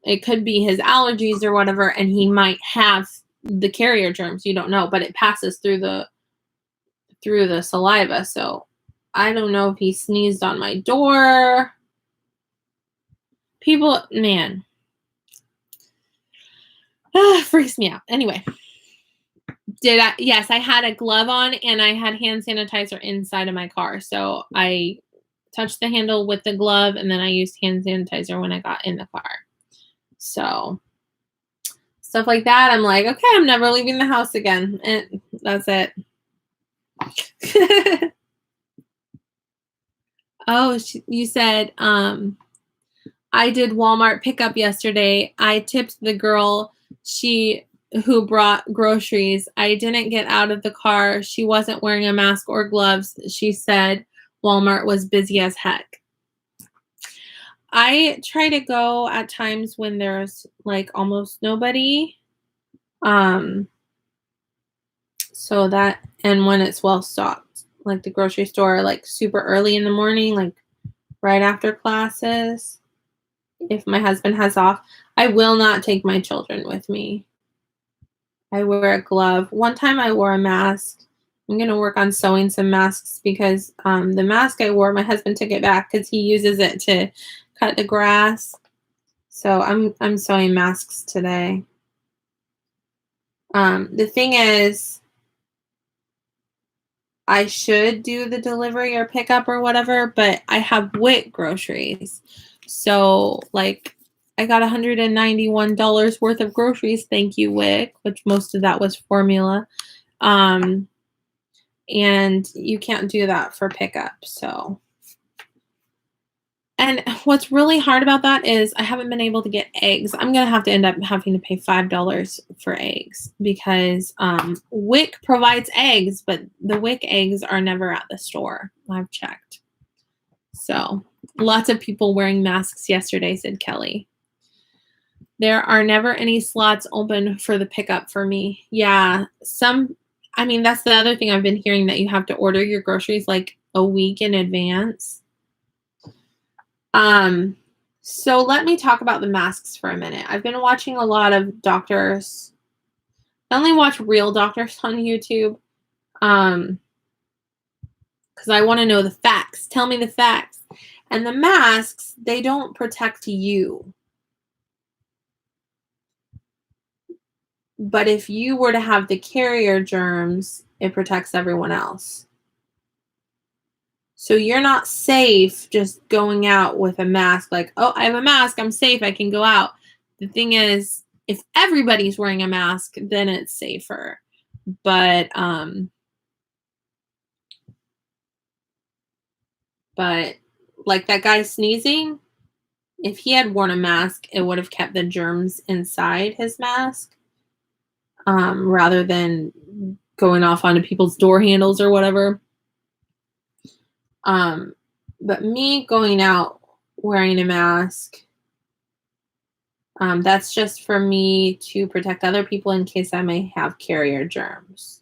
it could be his allergies or whatever, and he might have the carrier germs. You don't know, but it passes through the saliva. So I don't know if he sneezed on my door. People, man, freaks me out. Anyway, yes, I had a glove on and I had hand sanitizer inside of my car. So I touched the handle with the glove and then I used hand sanitizer when I got in the car. So stuff like that. I'm like, okay, I'm never leaving the house again. And that's it. Oh, you said, I did Walmart pickup yesterday. I tipped the girl who brought groceries. I didn't get out of the car. She wasn't wearing a mask or gloves. She said Walmart was busy as heck. I try to go at times when there's like almost nobody. So that, and when it's well stocked, like the grocery store, like super early in the morning, like right after classes. If my husband has off, I will not take my children with me. I wear a glove. One time I wore a mask. I'm going to work on sewing some masks because the mask I wore, my husband took it back because he uses it to cut the grass. So I'm sewing masks today. The thing is, I should do the delivery or pickup or whatever, but I have WIC groceries. So like I got $191 worth of groceries. Thank you, WIC, which most of that was formula. And you can't do that for pickup. So, and what's really hard about that is I haven't been able to get eggs. I'm going to have to end up having to pay $5 for eggs because WIC provides eggs, but the WIC eggs are never at the store. I've checked. So lots of people wearing masks yesterday, said Kelly. There are never any slots open for the pickup for me. Yeah, I mean, that's the other thing I've been hearing, that you have to order your groceries like a week in advance. So let me talk about the masks for a minute. I've been watching a lot of doctors. I only watch real doctors on YouTube. Because I want to know the facts. Tell me the facts. And the masks, they don't protect you. But if you were to have the carrier germs, it protects everyone else. So you're not safe just going out with a mask like, oh, I have a mask, I'm safe, I can go out. The thing is, if everybody's wearing a mask, then it's safer. But like that guy sneezing, if he had worn a mask, it would have kept the germs inside his mask, rather than going off onto people's door handles or whatever. But me going out wearing a mask, that's just for me to protect other people in case I may have carrier germs.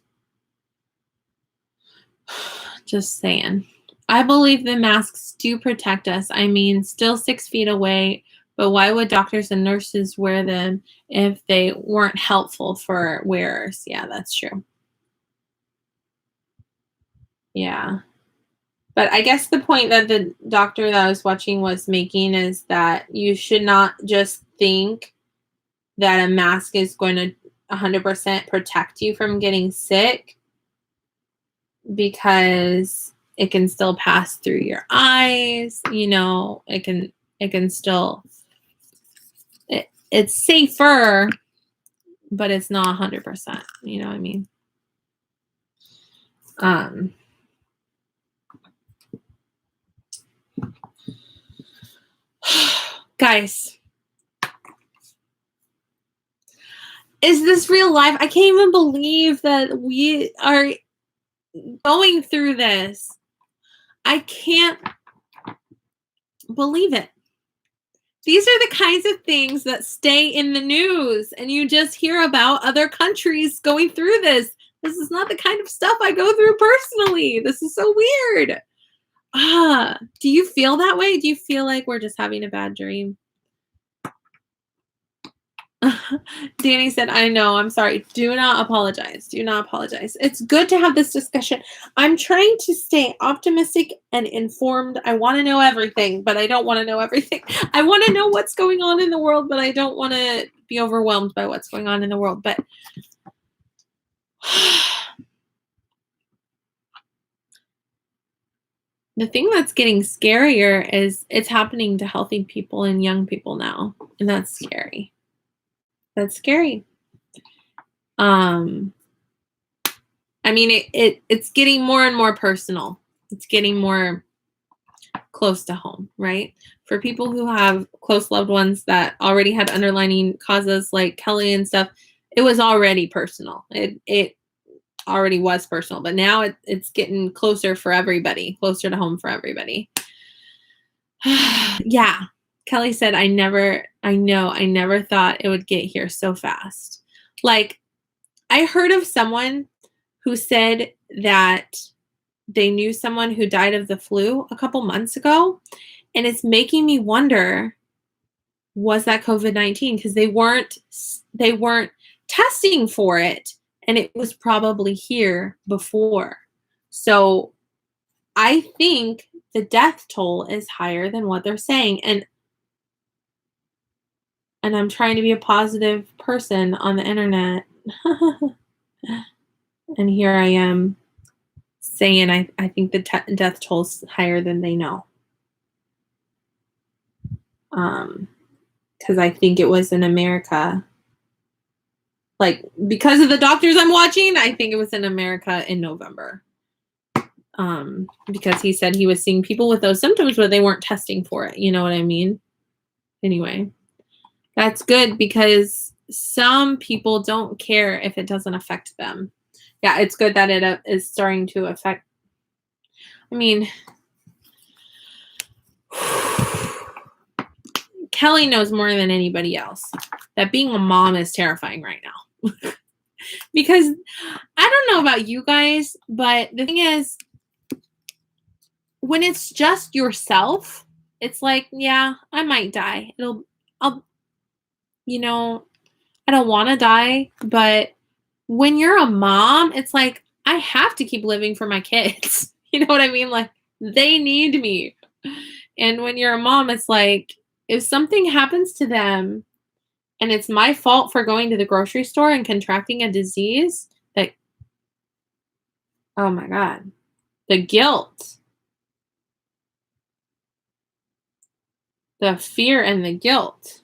Just saying. I believe the masks do protect us. I mean, still 6 feet away, but why would doctors and nurses wear them if they weren't helpful for wearers? Yeah, that's true. Yeah. But I guess the point that the doctor that I was watching was making is that you should not just think that a mask is going to 100% protect you from getting sick, because it can still pass through your eyes. You know, it can still, it's safer, but it's not 100%. You know what I mean? guys, is this real life? I can't even believe that we are going through this. I can't believe it. These are the kinds of things that stay in the news, and you just hear about other countries going through this. This is not the kind of stuff I go through personally. This is so weird. Do you feel that way? Do you feel like we're just having a bad dream? Dani said, I know, I'm sorry. Do not apologize. Do not apologize. It's good to have this discussion. I'm trying to stay optimistic and informed. I want to know everything, but I don't want to know everything. I want to know what's going on in the world, but I don't want to be overwhelmed by what's going on in the world. But the thing that's getting scarier is it's happening to healthy people and young people now. And that's scary. That's scary. I mean, it's getting more and more personal. It's getting more close to home, right? For people who have close loved ones that already had underlying causes like Kelly and stuff, it was already personal. It already was personal, but now it's getting closer for everybody, closer to home for everybody. Yeah. Kelly said, I never thought it would get here so fast. Like, I heard of someone who said that they knew someone who died of the flu a couple months ago, and it's making me wonder, was that COVID-19? Because they weren't testing for it, and it was probably here before. So I think the death toll is higher than what they're saying. And I'm trying to be a positive person on the internet. And here I am saying I think the death toll is higher than they know. Because I think it was in America. Like, because of the doctors I'm watching, I think it was in America in November. Because he said he was seeing people with those symptoms, but they weren't testing for it. You know what I mean? Anyway, that's good because some people don't care if it doesn't affect them. Yeah, it's good that it is starting to affect. I mean, Kelly knows more than anybody else that being a mom is terrifying right now. Because I don't know about you guys, but the thing is, when it's just yourself, it's like, yeah, I might die. I don't want to die, but when you're a mom, it's like, I have to keep living for my kids. You know what I mean? Like, they need me. And when you're a mom, it's like, if something happens to them and it's my fault for going to the grocery store and contracting a disease, that, oh my God, the guilt, the fear and the guilt.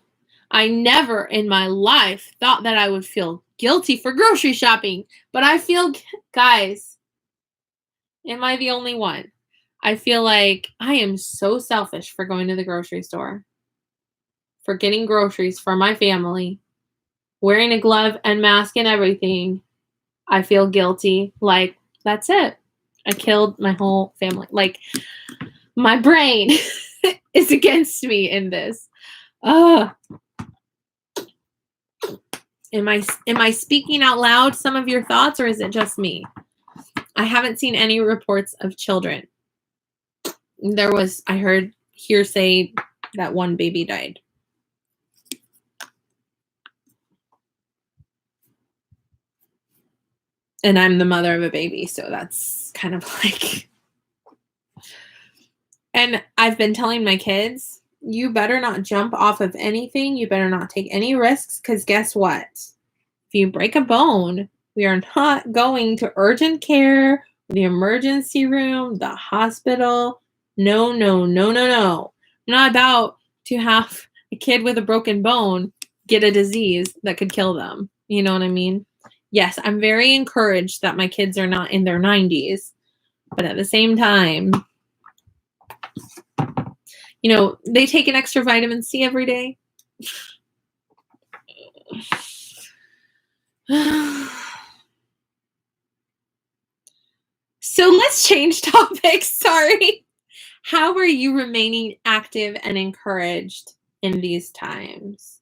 I never in my life thought that I would feel guilty for grocery shopping, but I feel, guys, am I the only one? I feel like I am so selfish for going to the grocery store, for getting groceries for my family, wearing a glove and mask and everything. I feel guilty. Like, that's it. I killed my whole family. Like, my brain is against me in this. Am I speaking out loud some of your thoughts, or is it just me? I haven't seen any reports of children. I heard hearsay that one baby died. And I'm the mother of a baby, so that's kind of like... And I've been telling my kids, you better not jump off of anything. You better not take any risks, because guess what? If you break a bone, we are not going to urgent care, the emergency room, the hospital. No, no, no, no, no. I'm not about to have a kid with a broken bone get a disease that could kill them. You know what I mean? Yes, I'm very encouraged that my kids are not in their 90s, but at the same time, You know, they take an extra vitamin C every day. So let's change topics. Sorry. How are you remaining active and encouraged in these times?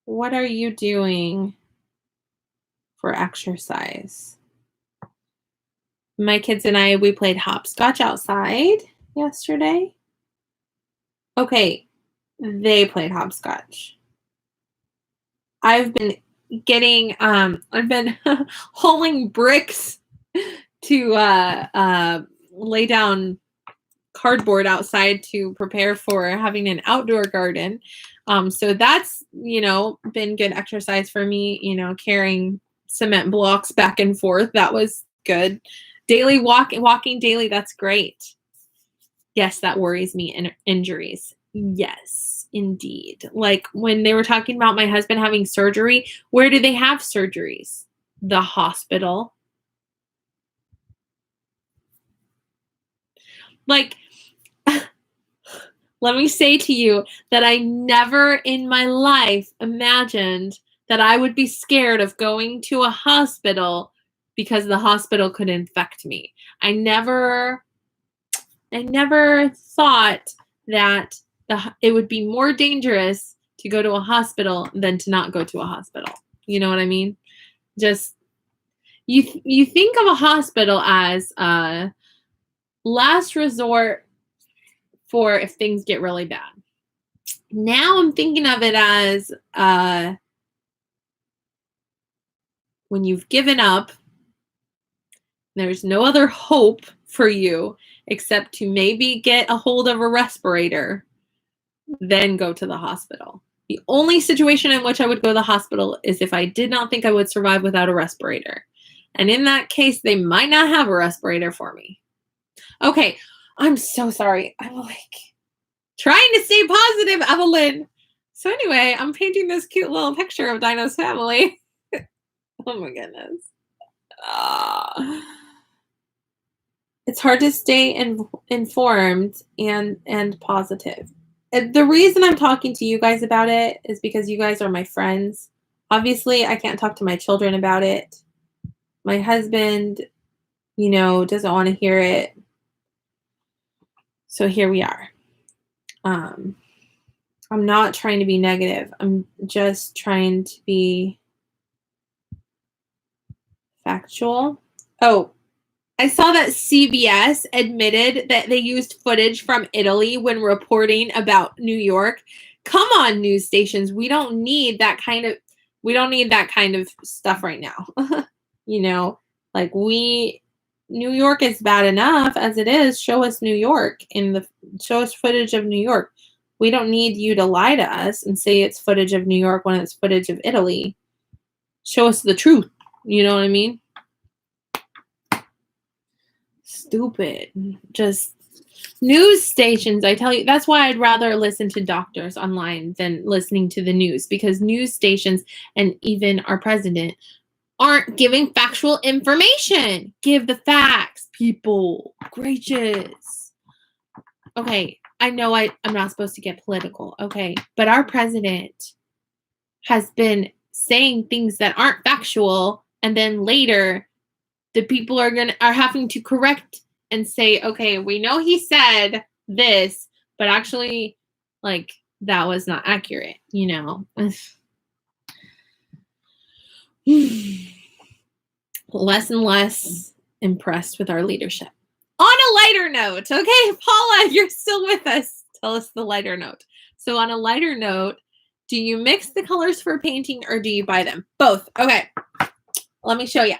What are you doing for exercise? My kids and I, we played hopscotch outside yesterday. Okay, they played hopscotch. I've been getting, I've been hauling bricks to lay down cardboard outside to prepare for having an outdoor garden. So that's, you know, been good exercise for me, you know, carrying cement blocks back and forth. That was good. Daily walking daily, that's great. Yes, that worries me. Injuries. Yes, indeed. Like when they were talking about my husband having surgery, where do they have surgeries? The hospital. Like, let me say to you that I never in my life imagined that I would be scared of going to a hospital because the hospital could infect me. I never thought that it would be more dangerous to go to a hospital than to not go to a hospital. You know what I mean? Just you think of a hospital as a last resort for if things get really bad. Now I'm thinking of it as when you've given up, there's no other hope for you except to maybe get a hold of a respirator, then go to the hospital. The only situation in which I would go to the hospital is if I did not think I would survive without a respirator. And in that case, they might not have a respirator for me. Okay, I'm so sorry. I'm like trying to stay positive, Evelyn. So anyway, I'm painting this cute little picture of Dino's family. Oh my goodness. It's hard to stay informed and positive. The reason I'm talking to you guys about it is because you guys are my friends. Obviously, I can't talk to my children about it. My husband, you know, doesn't want to hear it. So here we are. I'm not trying to be negative. I'm just trying to be factual. Oh, I saw that CBS admitted that they used footage from Italy when reporting about New York. Come on, news stations. We don't need that kind of stuff right now. You know, like New York is bad enough as it is. Show us New York show us footage of New York. We don't need you to lie to us and say it's footage of New York when it's footage of Italy. Show us the truth. You know what I mean? Stupid. Just news stations, I tell you, that's why I'd rather listen to doctors online than listening to the news, because news stations and even our president aren't giving factual information. Give the facts, people. Gracious. Okay, I know I'm not supposed to get political, okay, but our president has been saying things that aren't factual, and then later the people are having to correct and say, okay, we know he said this, but actually, like, that was not accurate, you know. Less and less impressed with our leadership. On a lighter note, okay, Paula, you're still with us. Tell us the lighter note. So on a lighter note, do you mix the colors for painting or do you buy them? Both. Okay, let me show you.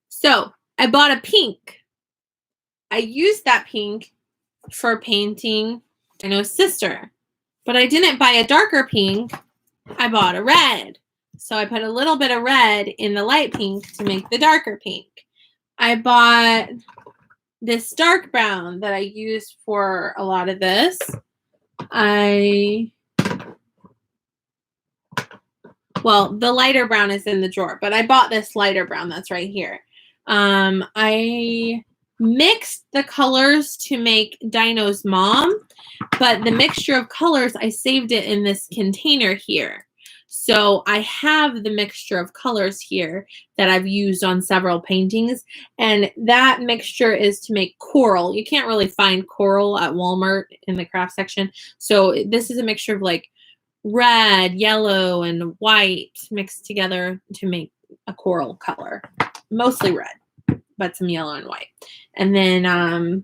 So I bought a pink. I used that pink for painting Dino's sister, but I didn't buy a darker pink. I bought a red. So I put a little bit of red in the light pink to make the darker pink. I bought this dark brown that I used for a lot of this. Well, the lighter brown is in the drawer, but I bought this lighter brown that's right here. I mixed the colors to make Dino's mom. But the mixture of colors, I saved it in this container here. So I have the mixture of colors here that I've used on several paintings. And that mixture is to make coral. You can't really find coral at Walmart in the craft section. So this is a mixture of like red, yellow, and white mixed together to make a coral color. Mostly red, but some yellow and white. And then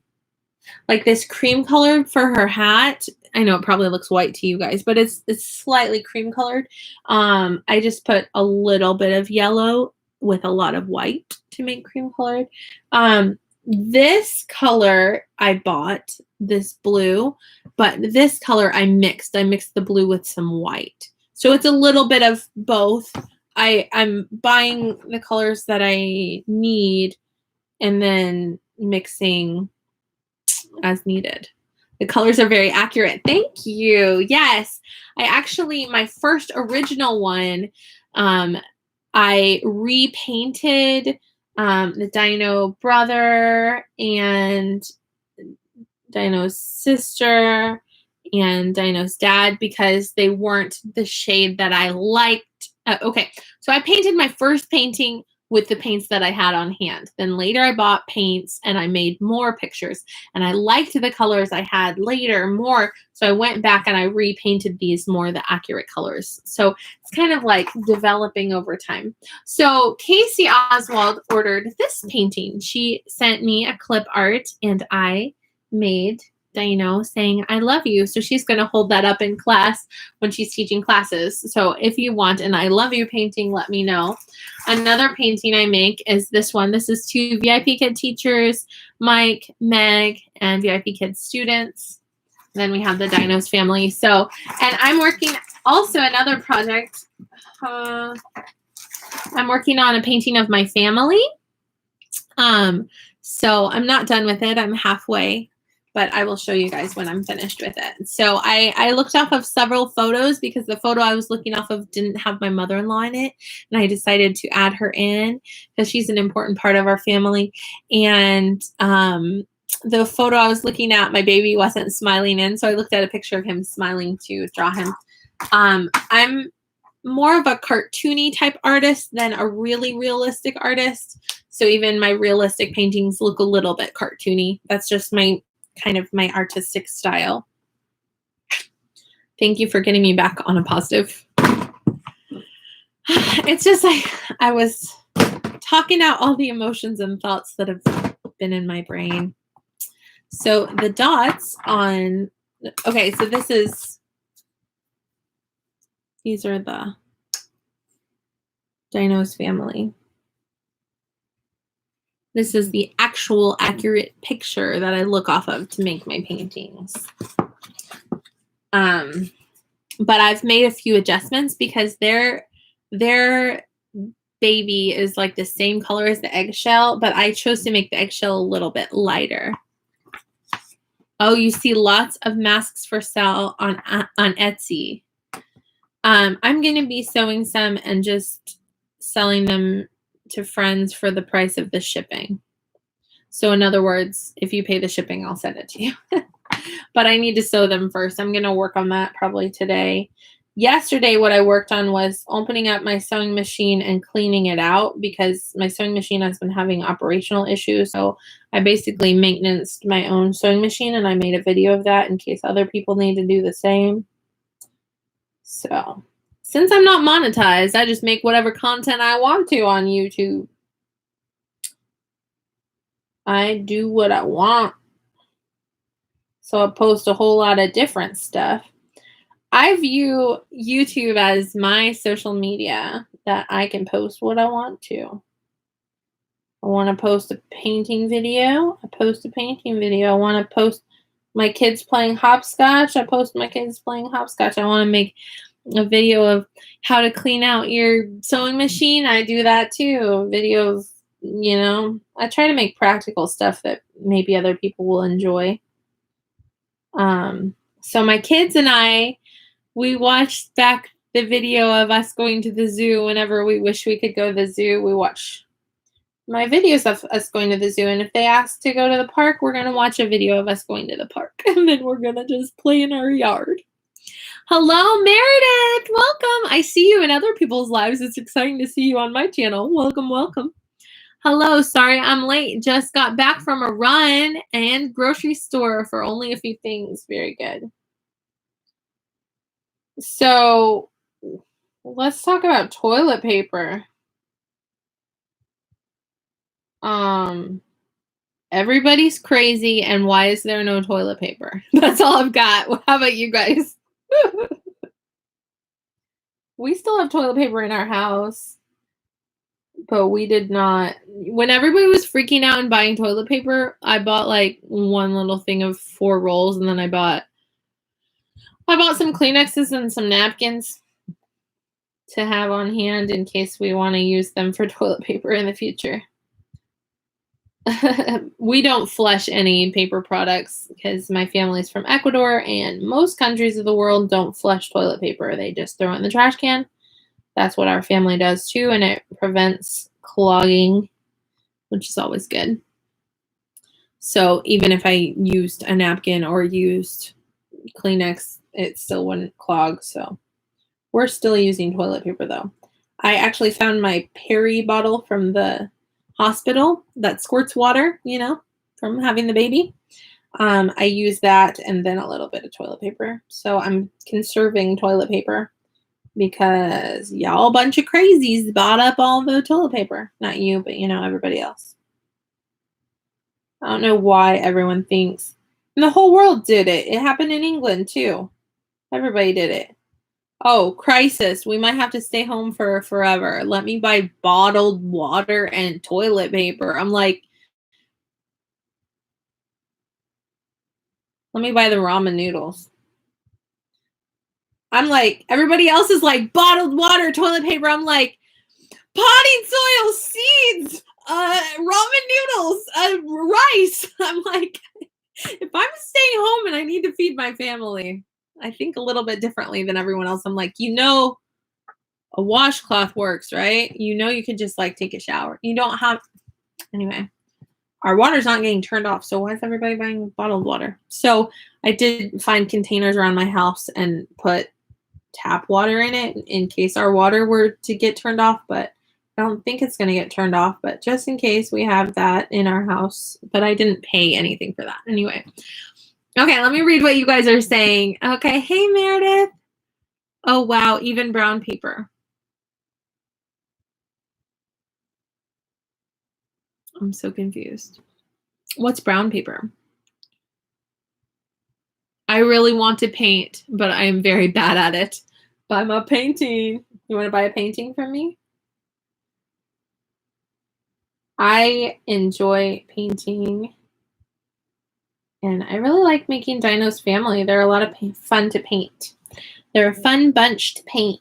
like this cream color for her hat. I know it probably looks white to you guys, but it's slightly cream colored. I just put a little bit of yellow with a lot of white to make cream colored. This color I bought, this blue, but this color I mixed. I mixed the blue with some white. So it's a little bit of both. I'm buying the colors that I need and then mixing as needed. The colors are very accurate. Thank you. Yes. I actually, my first original one, I repainted the Dino brother and Dino's sister and Dino's dad because they weren't the shade that I liked. Okay, so I painted my first painting with the paints that I had on hand. Then later I bought paints and I made more pictures and I liked the colors I had later more. So I went back and I repainted these more the accurate colors. So it's kind of like developing over time. So Kasie Oswald ordered this painting. She sent me a clip art and I made Dino saying, I love you. So she's going to hold that up in class when she's teaching classes. So if you want an I love you painting, let me know. Another painting I make is this one. This is to VIPKID teachers, Mike, Meg, and VIPKID students. And then we have the Dino's family. So, and I'm working also another project. I'm working on a painting of my family. So I'm not done with it. I'm halfway. But I will show you guys when I'm finished with it. So I looked off of several photos because the photo I was looking off of didn't have my mother-in-law in it. And I decided to add her in because she's an important part of our family. And the photo I was looking at, my baby wasn't smiling in. So I looked at a picture of him smiling to draw him. I'm more of a cartoony type artist than a really realistic artist. So even my realistic paintings look a little bit cartoony. That's just my kind of my artistic style. Thank you for getting me back on a positive. It's just like I was talking out all the emotions and thoughts that have been in my brain. So the dots on, okay, so these are the Dino's family. This is the actual accurate picture that I look off of to make my paintings. But I've made a few adjustments because their baby is like the same color as the eggshell, but I chose to make the eggshell a little bit lighter. Oh, you see lots of masks for sale on Etsy. I'm going to be sewing some and just selling them to friends for the price of the shipping. So in other words, if you pay the shipping, I'll send it to you. But I need to sew them first. I'm going to work on that probably today. Yesterday, what I worked on was opening up my sewing machine and cleaning it out because my sewing machine has been having operational issues. So I basically maintenanced my own sewing machine and I made a video of that in case other people need to do the same. So since I'm not monetized, I just make whatever content I want to on YouTube. I do what I want. So I post a whole lot of different stuff. I view YouTube as my social media that I can post what I want to. I want to post a painting video. I post a painting video. I want to post my kids playing hopscotch. I post my kids playing hopscotch. I want to make a video of how to clean out your sewing machine. I do that too. A video of, you know, I try to make practical stuff that maybe other people will enjoy. So my kids and I, we watched back the video of us going to the zoo whenever we wish we could go to the zoo. We watch my videos of us going to the zoo, and if they ask to go to the park, we're gonna watch a video of us going to the park, and then we're gonna just play in our yard. Hello, Meredith. Welcome. I see you in other people's lives. It's exciting to see you on my channel. Welcome, welcome. Hello. Sorry I'm late. Just got back from a run and grocery store for only a few things. Very good. So let's talk about toilet paper. Everybody's crazy, and why is there no toilet paper? That's all I've got. How about you guys? We still have toilet paper in our house, but we did not. When everybody was freaking out and buying toilet paper, I bought like one little thing of 4 rolls, and then I bought some Kleenexes and some napkins to have on hand in case we want to use them for toilet paper in the future. We don't flush any paper products because my family's from Ecuador, and most countries of the world don't flush toilet paper. They just throw it in the trash can. That's what our family does too, and it prevents clogging, which is always good. So even if I used a napkin or used Kleenex, it still wouldn't clog. So we're still using toilet paper though. I actually found my Perry bottle from the hospital that squirts water, from having the baby. I use that and then a little bit of toilet paper. So I'm conserving toilet paper because y'all a bunch of crazies bought up all the toilet paper. Not you, but everybody else. I don't know why everyone thinks. And the whole world did it. It happened in England too. Everybody did it. Oh, crisis. We might have to stay home for forever. Let me buy bottled water and toilet paper. I'm like, let me buy the ramen noodles. I'm like, everybody else is like, bottled water, toilet paper. I'm like, potting soil, seeds, ramen noodles, rice. I'm like, if I'm staying home and I need to feed my family, I think a little bit differently than everyone else. I'm like, a washcloth works, right? You could just like take a shower. You don't have, anyway, our water's not getting turned off. So why is everybody buying bottled water? So I did find containers around my house and put tap water in it in case our water were to get turned off, but I don't think it's going to get turned off, but just in case we have that in our house, but I didn't pay anything for that. Anyway. Okay, let me read what you guys are saying. Okay, hey Meredith. Oh wow, even brown paper. I'm so confused. What's brown paper? I really want to paint, but I am very bad at it. Buy my painting. You want to buy a painting from me? I enjoy painting. And I really like making Dino's family. They're a lot of fun to paint. They're a fun bunch to paint.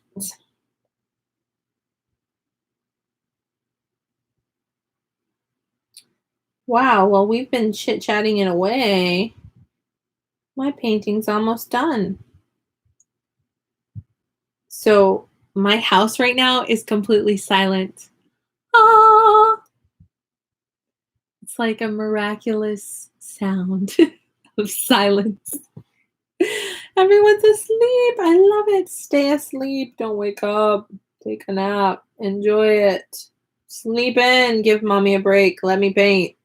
Wow, well, we've been chit-chatting in a way. My painting's almost done. So my house right now is completely silent. Ah! It's like a miraculous sound of silence. Everyone's asleep. I love it. Stay asleep. Don't wake up. Take a nap. Enjoy it. Sleep in. Give mommy a break. Let me paint.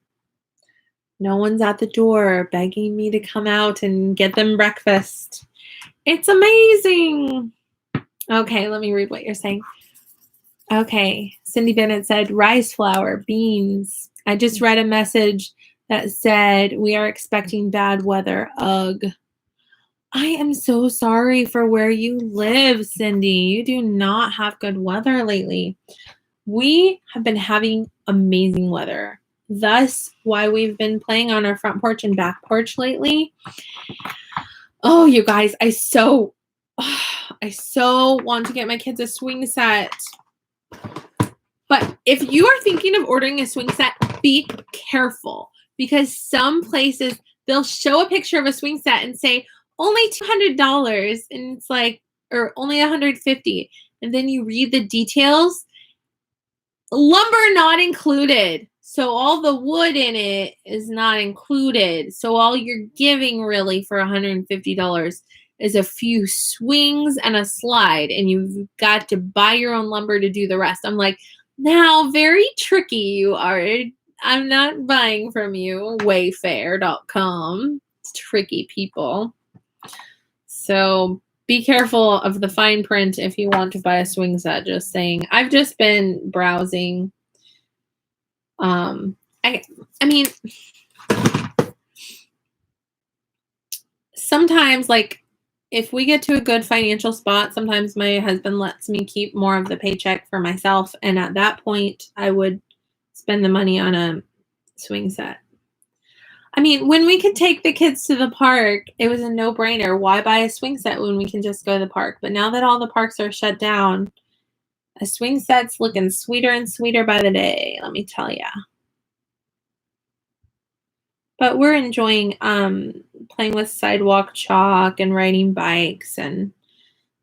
No one's at the door begging me to come out and get them breakfast. It's amazing. Okay, let me read what you're saying. Okay, Cindy Bennett said, rice flour, beans. I just read a message that said, we are expecting bad weather. Ugh. I am so sorry for where you live, Cindy. You do not have good weather lately. We have been having amazing weather. Thus, why we've been playing on our front porch and back porch lately. Oh, you guys, I so want to get my kids a swing set. But if you are thinking of ordering a swing set, be careful because some places they'll show a picture of a swing set and say only $200 and it's like, or only $150. And then you read the details. lumber not included. So all the wood in it is not included. So all you're giving really for $150 is a few swings and a slide, and you've got to buy your own lumber to do the rest. I'm like, now very tricky you are. I'm not buying from you, wayfair.com. It's tricky people. So be careful of the fine print if you want to buy a swing set, just saying. I've just been browsing. I mean, sometimes, like, if we get to a good financial spot, sometimes my husband lets me keep more of the paycheck for myself. And at that point, I would spend the money on a swing set. I mean, when we could take the kids to the park, it was a no-brainer. Why buy a swing set when we can just go to the park? But now that all the parks are shut down, a swing set's looking sweeter and sweeter by the day, let me tell ya. But we're enjoying playing with sidewalk chalk and riding bikes, and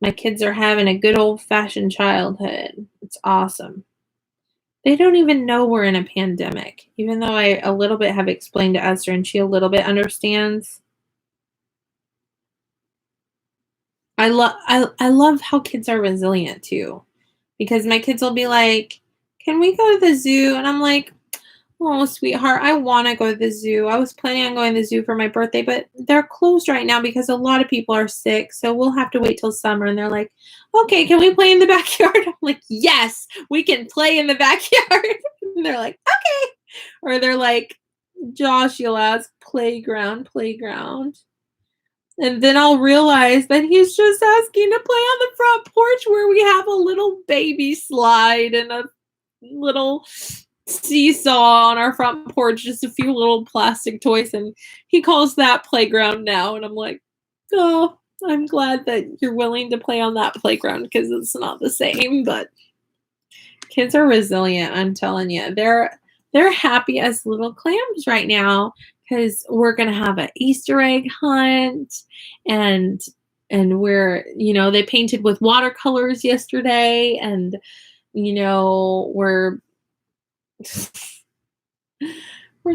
my kids are having a good old-fashioned childhood. It's awesome. They don't even know we're in a pandemic, even though I a little bit have explained to Esther, and she a little bit understands. I love how kids are resilient too, because my kids will be like, "Can we go to the zoo?" And I'm like, "Oh, sweetheart, I want to go to the zoo. I was planning on going to the zoo for my birthday, but they're closed right now because a lot of people are sick, so we'll have to wait till summer." And they're like, "Okay, can we play in the backyard?" I'm like, "Yes, we can play in the backyard." And they're like, "Okay." Or they're like, "Josh, you'll ask playground. And then I'll realize that he's just asking to play on the front porch where we have a little baby slide and a little seesaw on our front porch, just a few little plastic toys, and he calls that playground now. And I'm like, oh, I'm glad that you're willing to play on that playground because it's not the same. But kids are resilient, I'm telling you. They're happy as little clams right now because we're gonna have an Easter egg hunt, and we're, they painted with watercolors yesterday, and we're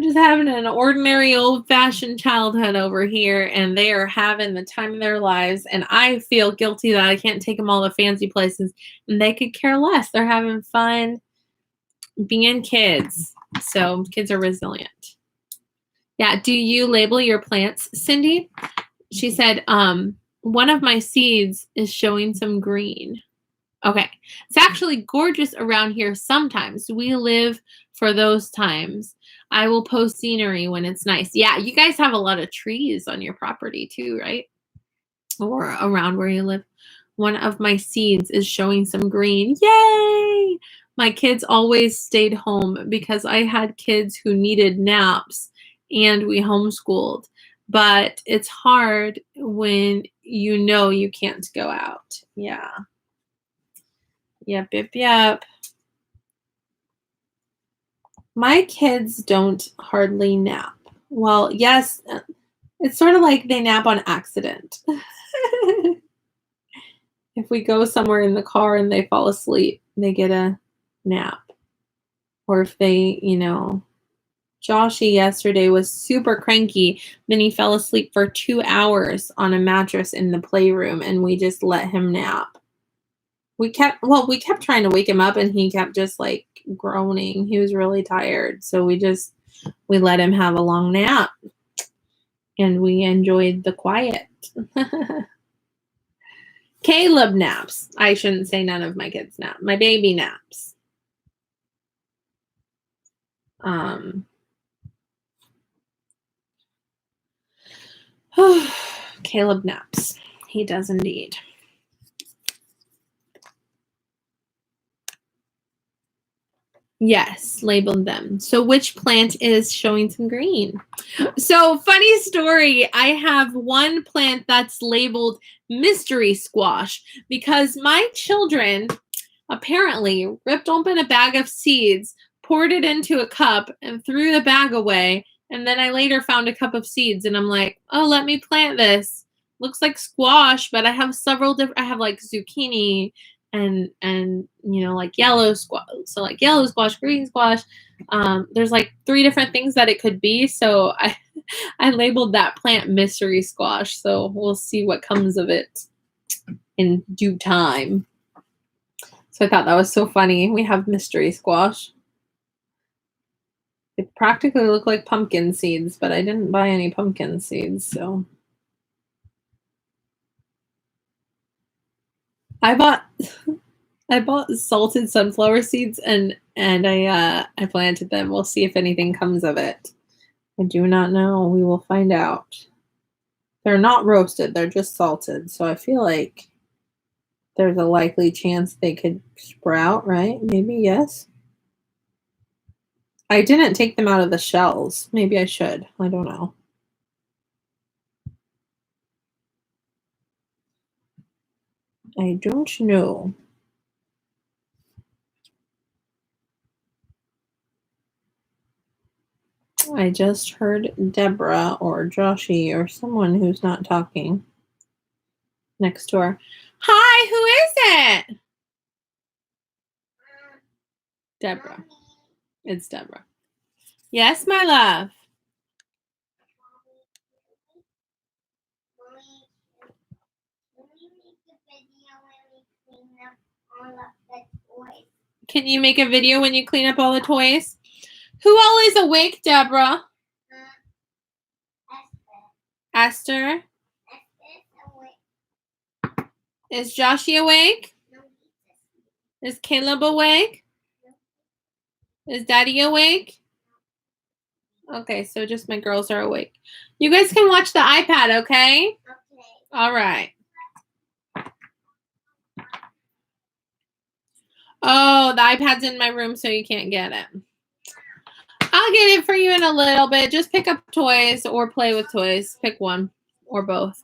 just having an ordinary old-fashioned childhood over here, and they are having the time of their lives. And I feel guilty that I can't take them all to fancy places, and they could care less. They're having fun being kids. So kids are resilient. Yeah. Do you label your plants, Cindy? She said, one of my seeds is showing some green. Okay. It's actually gorgeous around here sometimes. We live for those times. I will post scenery when it's nice. Yeah, you guys have a lot of trees on your property too, right? Or around where you live. One of my seeds is showing some green. Yay! My kids always stayed home because I had kids who needed naps and we homeschooled. But it's hard when you can't go out. Yeah. Yep. My kids don't hardly nap. Well, yes, it's sort of like they nap on accident. If we go somewhere in the car and they fall asleep, they get a nap. Or if they, Joshy yesterday was super cranky. Then he fell asleep for 2 hours on a mattress in the playroom, and we just let him nap. We kept trying to wake him up, and he kept just like groaning. He was really tired. So we let him have a long nap, and we enjoyed the quiet. Caleb naps. I shouldn't say none of my kids nap. My baby naps. Caleb naps. He does indeed. Yes, labeled them. So which plant is showing some green? So funny story. I have one plant that's labeled mystery squash because my children apparently ripped open a bag of seeds, poured it into a cup, and threw the bag away. And then I later found a cup of seeds, and I'm like, oh, let me plant this. Looks like squash, but I have several different, I have like zucchini and you know, like yellow squash. So like yellow squash, green squash. There's like 3 different things that it could be. So I labeled that plant mystery squash. So we'll see what comes of it in due time. So I thought that was so funny. We have mystery squash. It practically looked like pumpkin seeds, but I didn't buy any pumpkin seeds, so. I bought salted sunflower seeds and I planted them. We'll see if anything comes of it. I do not know. We will find out. They're not roasted, they're just salted. So I feel like there's a likely chance they could sprout, right? Maybe yes. I didn't take them out of the shells. Maybe I should. I don't know. I don't know. I just heard Deborah or Joshy or someone who's not talking next door. Hi, who is it? Deborah. It's Deborah. Yes, my love. Can you make a video when you clean up all the toys? Who all is awake, Deborah? Esther. Is Joshy awake? Is Caleb awake? Is Daddy awake? Okay, so just my girls are awake. You guys can watch the iPad, okay? Okay. All right. Oh, the iPad's in my room, so you can't get it. I'll get it for you in a little bit. Just pick up toys or play with toys. Pick one or both.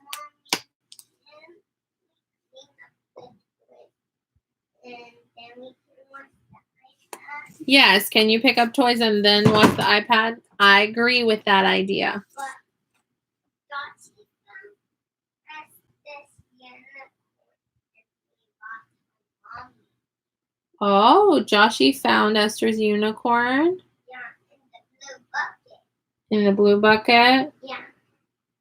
Yes, can you pick up toys and then watch the iPad? I agree with that idea. Oh, Joshy found Esther's unicorn? Yeah, in the blue bucket. In the blue bucket? Yeah.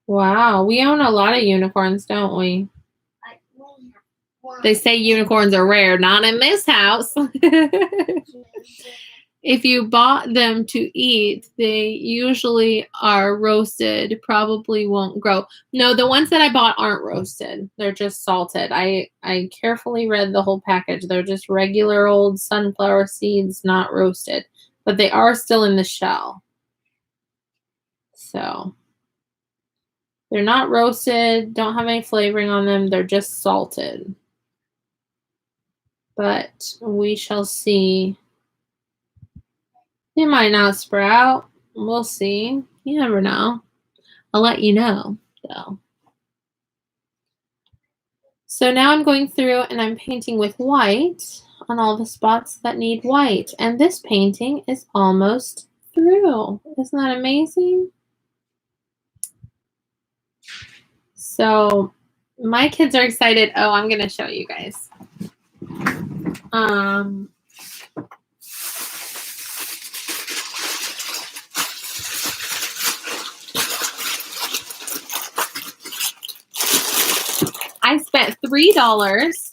Wow, we own a lot of unicorns, don't we? They say unicorns are rare, not in this house. If you bought them to eat, they usually are roasted, probably won't grow. No, the ones that I bought aren't roasted. They're just salted. I carefully read the whole package. They're just regular old sunflower seeds, not roasted. But they are still in the shell. So they're not roasted, don't have any flavoring on them. They're just salted. But we shall see. They might not sprout. We'll see. You never know. I'll let you know, though. So now I'm going through and I'm painting with white on all the spots that need white. And this painting is almost through. Isn't that amazing? So my kids are excited. Oh, I'm going to show you guys. I spent $3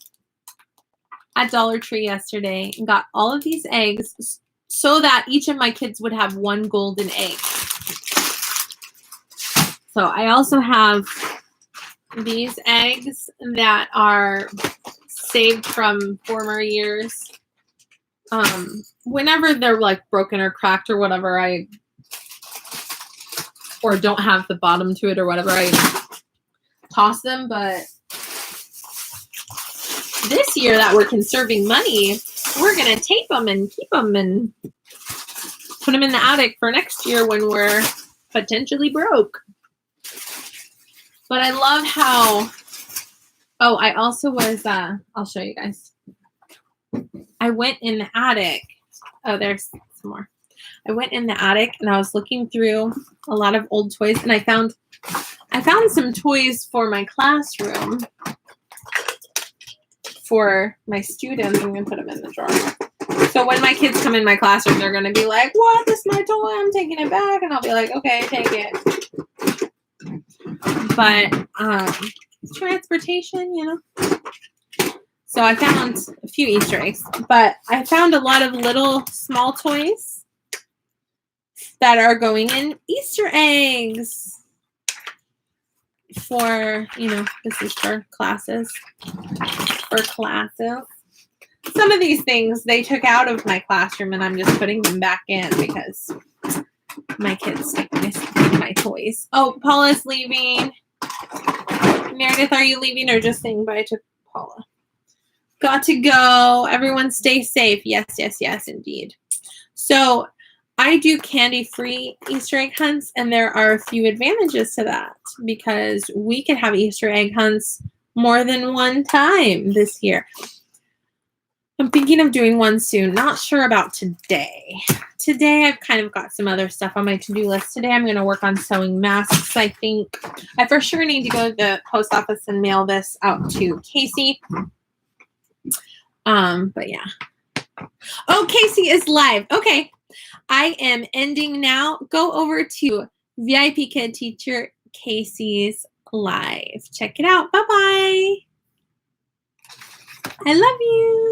at Dollar Tree yesterday and got all of these eggs so that each of my kids would have one golden egg. So I also have these eggs that are saved from former years. Whenever they're like broken or cracked or whatever, or don't have the bottom to it or whatever, I toss them. But this year that we're conserving money, we're going to tape them and keep them and put them in the attic for next year when we're potentially broke. But I love how, oh, I also was, I'll show you guys. I went in the attic. Oh, there's some more. I went in the attic and I was looking through a lot of old toys and I found some toys for my classroom for my students, I'm going to put them in the drawer. So when my kids come in my classroom, they're going to be like, what? This is my toy. I'm taking it back. And I'll be like, okay, take it. But transportation, you know. So I found a few Easter eggs, but I found a lot of little small toys that are going in Easter eggs for, you know, this is for classes. Some of these things they took out of my classroom and I'm just putting them back in because my kids take my toys. Oh, Paula's leaving. Meredith, are you leaving or just saying bye to Paula? Got to go. Everyone stay safe. Yes, yes, yes, indeed. So I do candy-free Easter egg hunts, and there are a few advantages to that because we can have Easter egg hunts more than one time this year. I'm thinking of doing one soon. Not sure about today. Today, I've kind of got some other stuff on my to-do list. Today, I'm going to work on sewing masks, I think. I for sure need to go to the post office and mail this out to Kasie. But yeah. Oh, Kasie is live. Okay. I am ending now. Go over to VIPKID teacher Kasie's live. Check it out. Bye-bye. I love you.